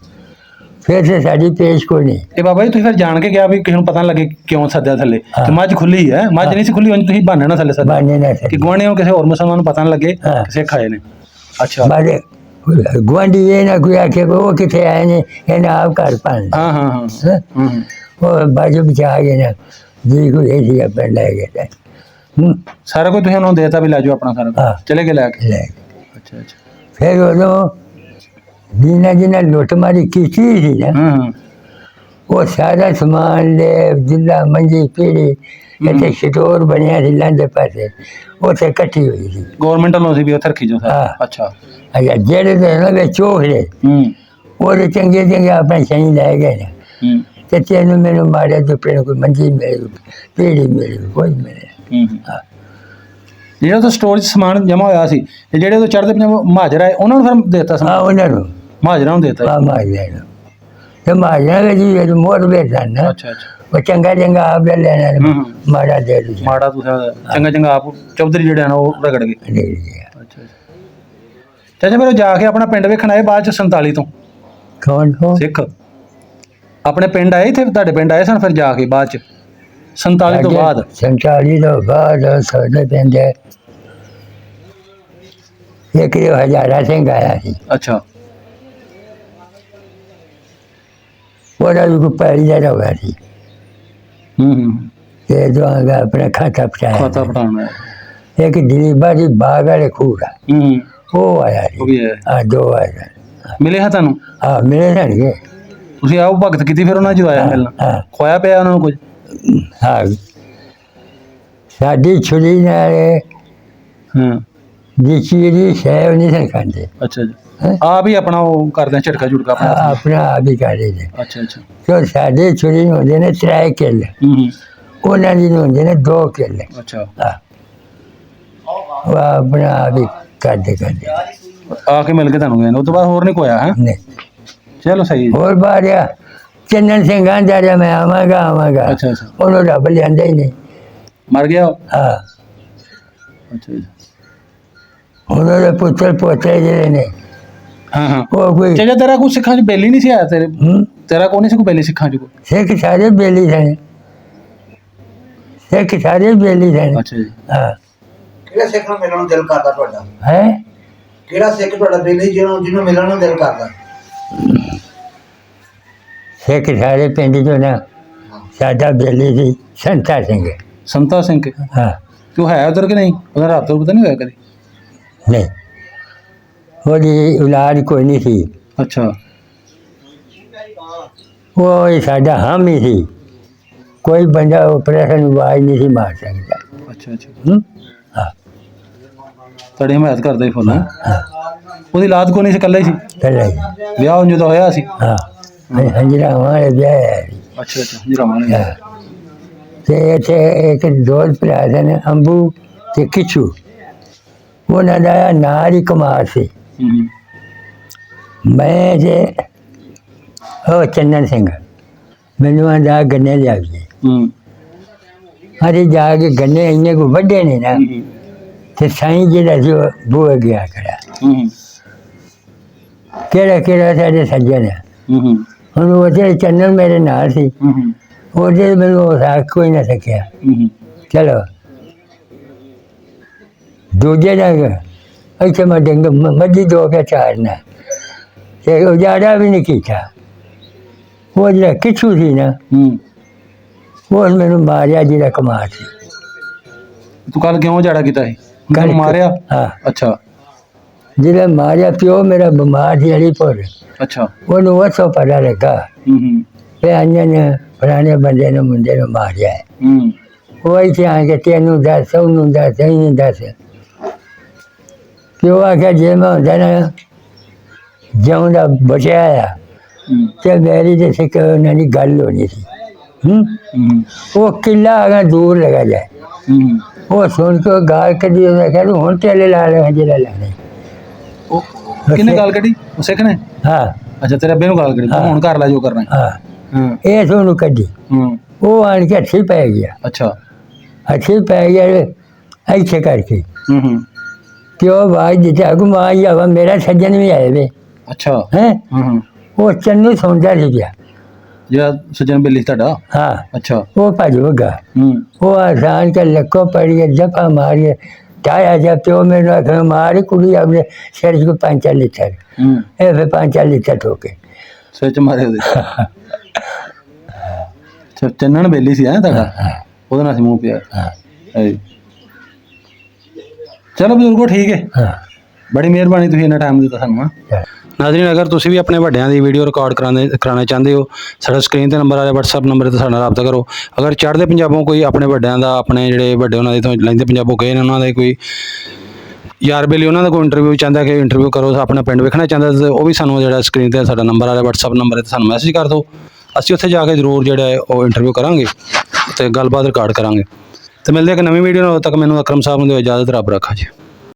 ਫਿਰ ਤੇ ਸਾਡੀ ਪੇਸ਼ ਕੋਈ ਨਹੀਂ। ਇਹ ਬਾਬਾ ਜੀ ਤੁਸੀਂ ਫਿਰ ਜਾਣ ਕੇ ਗਿਆ ਵੀ ਕਿਸੇ ਨੂੰ ਪਤਾ ਨਾ ਲੱਗੇ ਕਿਉਂ ਸੱਦਿਆ ਥੱਲੇ ਤੇ ਮੱਝ ਖੁੱਲੀ ਹੈ? ਮੱਝ ਨਹੀਂ ਸੀ ਖੁੱਲੀ, ਉਂਝ ਤੁਸੀਂ ਬਹਾਨੇ ਨਾਲ ਥੱਲੇ ਸੱਦਿਆ ਬਾਨੇ ਨਾ ਕਿ ਗੁਆਂਢੀਆਂ ਕਿਸੇ ਹੋਰ ਮੁਸਲਮਾਨ ਨੂੰ ਪਤਾ ਨਾ ਲੱਗੇ ਕਿਸੇ ਖਾਏ ਨੇ। ਅੱਛਾ ਬਾਰੇ ਗੁਆਂਢੀ ਇਹ ਨਾ ਕੋਈ ਆਖੇ ਉਹ ਕਿੱਥੇ ਆਏ ਨੇ, ਇਹਨੇ ਆਪ ਘਰ ਪਾਣ। ਹਾਂ ਹਾਂ ਹਾਂ ਉਹ ਬਾਜੂ ਬਚਾ ਗਏ ਨਾ ਜੀ ਕੋਈ ਇਹ ਸੀ ਆਪਣੇ ਲੈ ਗਏ। ਸਾਰਾ ਕੁਝ ਤੁਸੀਂ ਉਹਨੂੰ ਦੇਤਾ ਵੀ ਲੈ ਜਾਓ ਆਪਣਾ ਸਾਰਾ, ਚਲੇ ਗਏ ਲੈ ਕੇ? ਲੈ ਗਏ। ਅੱਛਾ ਅੱਛਾ ਫਿਰ ਉਦੋਂ ਜਿਨ੍ਹਾਂ ਜਿਨ੍ਹਾਂ ਲੁੱਟ ਮਾਰੀ ਕੀਤੀ ਸੀ ਨਾ, ਉਹ ਸਾਰਾ ਸਮਾਨ ਲੈ ਜਿੱਲਾ ਮੰਜੀ ਪੀੜੀ ਇੱਥੇ ਸਟੋਰ ਬਣਿਆ ਸੀ ਲਾਂਦੇ ਪਾਸੇ ਉੱਥੇ ਇਕੱਠੀ ਹੋਈ ਸੀ ਗਵਰਨਮੈਂਟ ਵੱਲੋਂ ਸੀ ਵੀ ਉੱਥੇ ਰੱਖੀ ਜੋ ਹਾਂ। ਅੱਛਾ ਅੱਛਾ ਜਿਹੜੇ ਤੇ ਨਾ ਵੇ ਚੋਖਲੇ ਉਹਦੇ ਚੰਗੇ ਚੰਗੇ ਆਪਣੇ ਸਹੀ ਲੈ ਗਏ ਨੇ ਤੇ ਤੈਨੂੰ ਮੈਨੂੰ ਮਾਰਿਆ ਦੁਪਰੇ ਨੂੰ ਕੋਈ ਮੰਜੀ ਮਿਲ ਪੀੜੀ ਮਿਲ ਕੋਈ ਮਿਲੇ ਹਾਂ। ਜਿਹੜਾ ਤਾਂ ਸਟੋਰ 'ਚ ਸਮਾਨ ਜਮ੍ਹਾਂ ਹੋਇਆ ਸੀ ਤੇ ਜਿਹੜੇ ਉਹ ਚੜ੍ਹਦੇ ਪੰਜਾਬ ਮਹਾਜਰ ਆਏ ਉਹਨਾਂ ਨੂੰ ਫਿਰ ਦੇਤਾ ਹਾਂ ਸਮਾਨ ਉਹਨਾਂ ਨੂੰ ਮਹਾਜਰਾਂ ਨੂੰ ਦੇਤਾ ਆ ਮਾਰਿਆ ਨੂੰ ਤੇ ਮਾਰਿਆ ਵੇ ਜੀ ਮੋੜ ਵੇਚਣ ਨਾ ਅੱਛਾ ਅੱਛਾ ਉਹ ਚੰਗਾ ਚੰਗਾ ਆਪ ਲੈ ਲੈਣਾ ਮਾੜਾ ਦੇ ਦੂ ਮਾੜਾ ਤੁਸੀਂ ਚੰਗਾ ਚੰਗਾ ਆਪ ਚੌਧਰੀ ਜਿਹੜੇ ਹਨ ਉਹ ਰਗੜ ਗਏ ਅੱਛਾ ਅੱਛਾ ਚਾਚਾ ਫਿਰ ਉਹ ਜਾ ਕੇ ਆਪਣਾ ਪਿੰਡ ਵੇਖਣ ਆਏ ਬਾਅਦ ਚ 47 ਤੋਂ ਕੌਣ ਹੋ ਸਿੱਖ ਆਪਣੇ ਪਿੰਡ ਆਏ ਇੱਥੇ ਤੁਹਾਡੇ ਪਿੰਡ ਆਏ ਸਨ ਫਿਰ ਜਾ ਕੇ ਬਾਅਦ ਚ 47 ਤੋਂ ਬਾਅਦ 47 ਤੋਂ ਬਾਅਦ ਸਾਡੇ ਪਿੰਡ ਇੱਕ ਹਜ਼ਾਰਾ ਸਿੰਘ ਆਇਆ ਸੀ ਅੱਛਾ ਉਹਦਾ ਵੀ ਕੋਈ ਪੈਰੀ ਦਾ ਹੋਇਆ ਸੀ ਤੇ ਦਵਾਂਗਾ ਆਪਣਾ ਖਾਤਾ ਖਾਤਾ ਪਟਾਇਆ ਪਟਾਉਣਾ ਇੱਕ ਦਲੀਬਾ ਦੀ ਬਾਗ ਵਾਲੇ ਖੂਰਾ ਉਹ ਆਇਆ ਉਹ ਸੀ ਵੀ ਹੈ ਹਾਂ ਦੋ ਆਏ ਮਿਲੇ ਹਾਂ ਤੁਹਾਨੂੰ ਹਾਂ ਮਿਲੇ ਜਾਣਗੇ ਤੁਸੀਂ ਆਓ ਭਗਤ ਕੀਤੀ ਫਿਰ ਉਹਨਾਂ ਜਦੋਂ ਆਇਆ ਮਿਲਣਾ ਹਾਂ ਖੋਇਆ ਪਿਆ ਉਹਨਾਂ ਨੂੰ ਕੁਝ ਹਾਂ ਸਾਡੀ ਛੁਰੀ ਨਾਲ ਦੀ ਚੀਰੀ ਸ਼ੈ ਨਹੀਂ ਸਨ ਖਾਂਦੇ ਅੱਛਾ ਜੀ ਆਪ ਹੀ ਆਪਣਾ ਉਹ ਕਰਦੇ ਝਟਕਾ ਝੁਟਕਾ ਆਪਣਾ ਆਪਣਾ ਆਪ ਹੀ ਕਰਦੇ ਨੇ ਅੱਛਾ ਅੱਛਾ ਸੋ ਸਾਡੇ ਛੁਰੀ ਨੂੰ ਹੁੰਦੇ ਨੇ 3 ਕਿੱਲੇ ਉਹਨਾਂ ਦੀ ਨੂੰ ਹੁੰਦੇ ਨੇ 2 ਕਿੱਲੇ ਅੱਛਾ ਹਾਂ ਉਹ ਆਪਣਾ ਆਪ ਹੀ ਕਰਦੇ ਆ ਕੇ ਮਿਲ ਕੇ ਤੁਹਾਨੂੰ ਗਏ ਨੇ ਉਸ ਤੋਂ ਬਾਅਦ ਹੋਰ ਨਹੀਂ ਕੋਇਆ ਹੈ ਨਹੀਂ ਚਲੋ ਸਹੀ ਹੈ ਹੋਰ ਬਾਰਿਆ ਚੰਨਨ ਸਿੰਘ ਆਂਦਾ ਰਿਹਾ ਮੈਂ ਆਵਾਂਗਾ ਅੱਛਾ ਅੱਛਾ ਉਹਨੂੰ ਰੱਬ ਲਿਆਂਦਾ ਹੀ ਨਹੀਂ ਮਰ ਗਿਆ ਉਹ ਹਾਂ ਅੱਛਾ ਜੀ ਉਹਨਾਂ ਦੇ ਪੁੱਤਰ ਪੋਤੇ ਜਿਹੜੇ ਨੇ ਹਾਂ ਹਾਂ ਉਹ ਕੋਈ ਚਾਚਾ ਤੇਰਾ ਕੋਈ ਸਿੱਖਾਂ 'ਚ ਬੇਲੀ ਨਹੀਂ ਸੀ ਆਇਆ ਤੇਰੇ ਹੂੰ? ਤੇਰਾ ਕੋਈ ਨਹੀਂ ਸੀ ਕੋਈ ਬੇਲੀ ਸਿੱਖਾਂ 'ਚ ਕੋਈ ਸਿੱਖ ਸਾਰੇ ਬੇਲੀ ਸਨ ਸਿੱਖ ਸਾਰੇ ਬੇਲੀ ਸਨ ਅੱਛਾ ਜੀ ਹਾਂ ਕਿਹੜਾ ਸਿੱਖ ਨੂੰ ਮਿਲਣ ਨੂੰ ਦਿਲ ਕਰਦਾ ਤੁਹਾਡਾ ਹੈ ਕਿਹੜਾ ਸਿੱਖ ਤੁਹਾਡਾ ਬੇਲੀ ਜਿਹਨੂੰ ਮਿਲਣ ਨੂੰ ਦਿਲ ਕਰਦਾ ਸਿੱਖ ਸਾਰੇ ਪਿੰਡ ਚੋਂ ਨਾ ਸਾਡਾ ਬੇਲੀ ਸੀ ਸੰਤਾ ਸਿੰਘ ਸੰਤਾ ਸਿੰਘ ਕੇ ਹਾਂ ਤੂੰ ਹੈ ਉਧਰ ਕਿ ਨਹੀਂ ਉਹਦਾ ਰਾਤ ਤੋਂ ਪਤਾ ਨਹੀਂ ਹੋਇਆ ਕਦੀ ਨਹੀਂ ਉਹਦੀ ਔਲਾਦ ਕੋਈ ਨਹੀਂ ਸੀ ਅੱਛਾ ਉਹ ਹੀ ਸਾਡਾ ਹਮ ਹੀ ਸੀ ਕੋਈ ਬੰਦਾ ਆਪਰੇਸ਼ਨ ਆਵਾਜ਼ ਨਹੀਂ ਸੀ ਮਾਰ ਸਕਦਾ ਅੱਛਾ ਅੱਛਾ ਹੂੰ? ਹਾਂ ਤੁਹਾਡੀ ਹਮਾਇਤ ਕਰਦਾ ਹੀ ਫੁੱਲ ਹੈ ਹਾਂ ਉਹਦੀ ਲਾਤ ਕੋਈ ਨਹੀਂ ਸੀ ਇਕੱਲਾ ਹੀ ਸੀ ਚੱਲੇ ਵਿਆਹ ਉਂਝ ਤਾਂ ਹੋਇਆ ਸੀ ਹਾਂ ਹੰਜਰਾ ਵਾਲੇ ਵਿਆਹ ਅੱਛਾ ਅੱਛਾ ਜਰਾਵਾਂ ਹਾਂ ਤੇ ਇੱਥੇ ਇੱਕ ਦੋ ਭਰਾ ਸਨ ਅੰਬੂ ਤੇ ਕਿਚੂ ਉਹਨਾਂ ਦਾ ਨਾਂ ਹੀ ਕੁਮਾਰ ਸੀ ਮੈਂ ਜੇ ਉਹ ਚੰਨਨ ਸਿੰਘ ਮੈਨੂੰ ਆਂਦਾ ਗੰਨੇ ਲਿਆ ਵੀ ਅਰੇ ਜਾ ਕੇ ਗੰਨੇ ਇੰਨੇ ਕੋ ਵੱਡੇ ਨੇ ਨਾ ਤੇ ਸਾਈਂ ਜਿਹੜਾ ਸੀ ਉਹ ਬੂਹੇ ਗਿਆ ਕਰਾ ਕਿਹੜਾ ਸਾਡੇ ਸੱਜਣ ਹੈ ਹੁਣ ਉਹ ਜਿਹੜੇ ਚੰਨਨ ਮੇਰੇ ਨਾਲ ਸੀ ਉਹਦੇ ਮੈਨੂੰ ਉਹ ਸਾਖ ਕੋਈ ਨਾ ਸਕਿਆ ਚਲੋ ਦੂਜੇ ਦਾ ਇੱਥੇ ਮੈਂ ਡੰਗ ਮੱਝੀ ਦੋ ਕੇ ਚਾਰਨਾ ਤੇ ਉਜਾੜਾ ਵੀ ਨਹੀਂ ਕੀਤਾ ਉਹ ਜਿਹੜਾ ਕਿਛੂ ਸੀ ਨਾ ਉਹ ਮੈਨੂੰ ਮਾਰਿਆ ਜਿਹੜਾ ਕਮਾਰ ਸੀ ਤੂੰ ਕੱਲ ਕਿਉਂ ਝਾੜਾ ਕੀਤਾ ਸੀ ਕੱਲ ਮਾਰਿਆ ਹਾਂ ਅੱਛਾ ਜਿਹੜਾ ਮਾਰਿਆ ਪਿਓ ਮੇਰਾ ਬਿਮਾਰ ਸੀ ਅਲੀਪੁਰ ਅੱਛਾ ਉਹਨੂੰ ਉਹ ਸੋ ਪਤਾ ਲੱਗਾ ਵੀ ਅੰਜਨ ਨੇ ਫਲਾਣੇ ਬੰਦੇ ਨੂੰ ਮੁੰਡੇ ਨੂੰ ਮਾਰਿਆ ਹੈ ਉਹ ਇੱਥੇ ਆ ਕੇ ਤੈਨੂੰ ਦੱਸ ਉਹਨੂੰ ਦੱਸ ਇਹਨੂੰ ਦੱਸ ਪਿਓ ਆਖਿਆ ਜੇ ਮੈਂ ਹੁੰਦਾ ਨਾ ਜਿਉਂਦਾ ਬਚਿਆ ਆ ਤੇ ਮੇਰੀ ਤੇ ਸਿੱਖ ਉਹਨਾਂ ਦੀ ਗੱਲ ਹੋਣੀ ਸੀ ਉਹ ਕਿੱਲਾ ਅਗਾ ਦੂਰ ਲਗਾ ਜਾਏ ਉਹ ਸੁਣ ਕੇ ਗਾਲ ਕੱਢੀ ਉਹਨੇ ਕਿਹਾ ਤੂੰ ਹੁਣ ਤੇਲੇ ਲਾ ਲੈ ਜਿਹੜਾ ਲਾਣੇ ਕਿਹਨੇ ਗੱਲ ਕੱਢੀ ਉਹ ਸਿੱਖ ਨੇ ਹਾਂ ਅੱਛਾ ਤੇਰੇ ਅੱਬੇ ਨੂੰ ਗੱਲ ਕੱਢੀ ਤੂੰ ਹੁਣ ਕਰ ਲੈ ਜੋ ਕਰਨਾ ਹੈ ਹਾਂ ਇਹ ਸੋਨੂੰ ਕੱਢੀ ਉਹ ਆਣ ਕੇ ਅੱਛੀ ਪੈ ਗਿਆ ਅੱਛਾ ਅੱਛੀ ਪੈ ਗਿਆ ਇੱਥੇ ਕਰਕੇ ਕਿ ਉਹ ਬਾਈ ਦਿੱਤਾ ਅਗੂ ਮਾਂ ਜਾਵਾ ਮੇਰਾ ਸੱਜਣ ਵੀ ਆਏ ਵੇ ਅੱਛਾ ਹੈ ਉਹ ਚੰਨੂ ਸੌਂਦਾ ਸੀ ਗਿਆ ਜਿਹੜਾ ਸੱਜਣ ਬੇਲੀ ਸੀ ਤੁਹਾਡਾ ਹਾਂ ਅੱਛਾ ਉਹ ਭੱਜ ਵਗਾ ਉਹ ਆਸਾਨ ਕੇ ਲੱਕੋ ਪੜੀ ਕੇ ਜਪਾ ਮਾਰੀ ਤਾਇਆ ਜਾ ਪਿਓ ਮੈਨੂੰ ਆਖਿਆ ਮਾਰੀ ਕੁੜੀ ਆਪਣੇ ਸਿਰ 'ਚ 5 ਲੀਟਰ ਇਹ ਫਿਰ 5 ਲੀਟਰ ਠੋਕੇ ਸਿਰ 'ਚ ਮਾਰੇ ਉਹਦੇ ਅੱਛਾ ਚੰਨਣ ਬੇਲੀ ਸੀ ਹੈ ਤੁਹਾਡਾ ਉਹਦੇ ਨਾਲ ਸੀ ਮੂੰਹ ਪਿਆ ਚਲੋ ਬਜ਼ੁਰਗੋ ਠੀਕ ਹੈ ਹਾਂ ਬੜੀ ਮਿਹਰਬਾਨੀ ਤੁਸੀਂ ਇੰਨਾ ਟਾਈਮ ਦਿੱਤਾ ਸਾਨੂੰ ਹਾਂ ਨਾਜ਼ਰੀਨ, ਅਗਰ ਤੁਸੀਂ ਵੀ ਆਪਣੇ ਵੱਡਿਆਂ ਦੀ ਵੀਡੀਓ ਰਿਕਾਰਡ ਕਰਾਉਣਾ ਚਾਹੁੰਦੇ ਹੋ, ਸਾਡਾ ਸਕਰੀਨ ਤੇ ਨੰਬਰ ਆ ਰਿਹਾ WhatsApp ਨੰਬਰ 'ਤੇ ਸਾਡੇ ਨਾਲ ਰਾਬਤਾ ਕਰੋ। ਅਗਰ ਚੜ੍ਹਦੇ ਪੰਜਾਬੋਂ ਕੋਈ ਆਪਣੇ ਵੱਡਿਆਂ ਦਾ, ਆਪਣੇ ਜਿਹੜੇ ਵੱਡੇ ਉਹਨਾਂ ਦੇ ਤੋਂ ਲਹਿੰਦੇ ਪੰਜਾਬੋਂ ਗਏ ਨੇ, ਉਹਨਾਂ ਦੇ ਕੋਈ ਯਾਰ ਬੇਲੀ ਉਹਨਾਂ ਦਾ ਕੋਈ ਇੰਟਰਵਿਊ ਚਾਹੁੰਦਾ ਕਿ ਇੰਟਰਵਿਊ ਕਰੋ, ਆਪਣਾ ਪਿੰਡ ਵੇਖਣਾ ਚਾਹੁੰਦਾ, ਤਾਂ ਉਹ ਵੀ ਸਾਨੂੰ ਜਿਹੜਾ ਸਕਰੀਨ 'ਤੇ ਸਾਡਾ ਨੰਬਰ ਆ ਰਿਹਾ WhatsApp ਨੰਬਰ 'ਤੇ ਸਾਨੂੰ ਮੈਸੇਜ ਕਰ ਦਿਓ। ਅਸੀਂ ਉੱਥੇ ਜਾ ਕੇ ਜ਼ਰੂਰ ਜਿਹੜਾ ਹੈ ਉਹ ਇੰਟਰਵਿਊ ਕਰਾਂਗੇ ਅਤੇ ਗੱਲਬਾਤ ਰਿਕਾਰਡ ਕਰਾਂਗੇ। ਅਤੇ ਮਿਲਦੇ ਇੱਕ ਨਵੀਂ ਵੀਡੀਓ ਨਾਲ। ਉਦੋਂ ਤੱਕ ਮੈਨੂੰ ਅਕਰਮ ਸਾਹਿਬ ਨੂੰ ਦਿਓ ਇਜਾਜ਼ਤ। ਰੱਬ ਰੱਖਾ ਜੀ।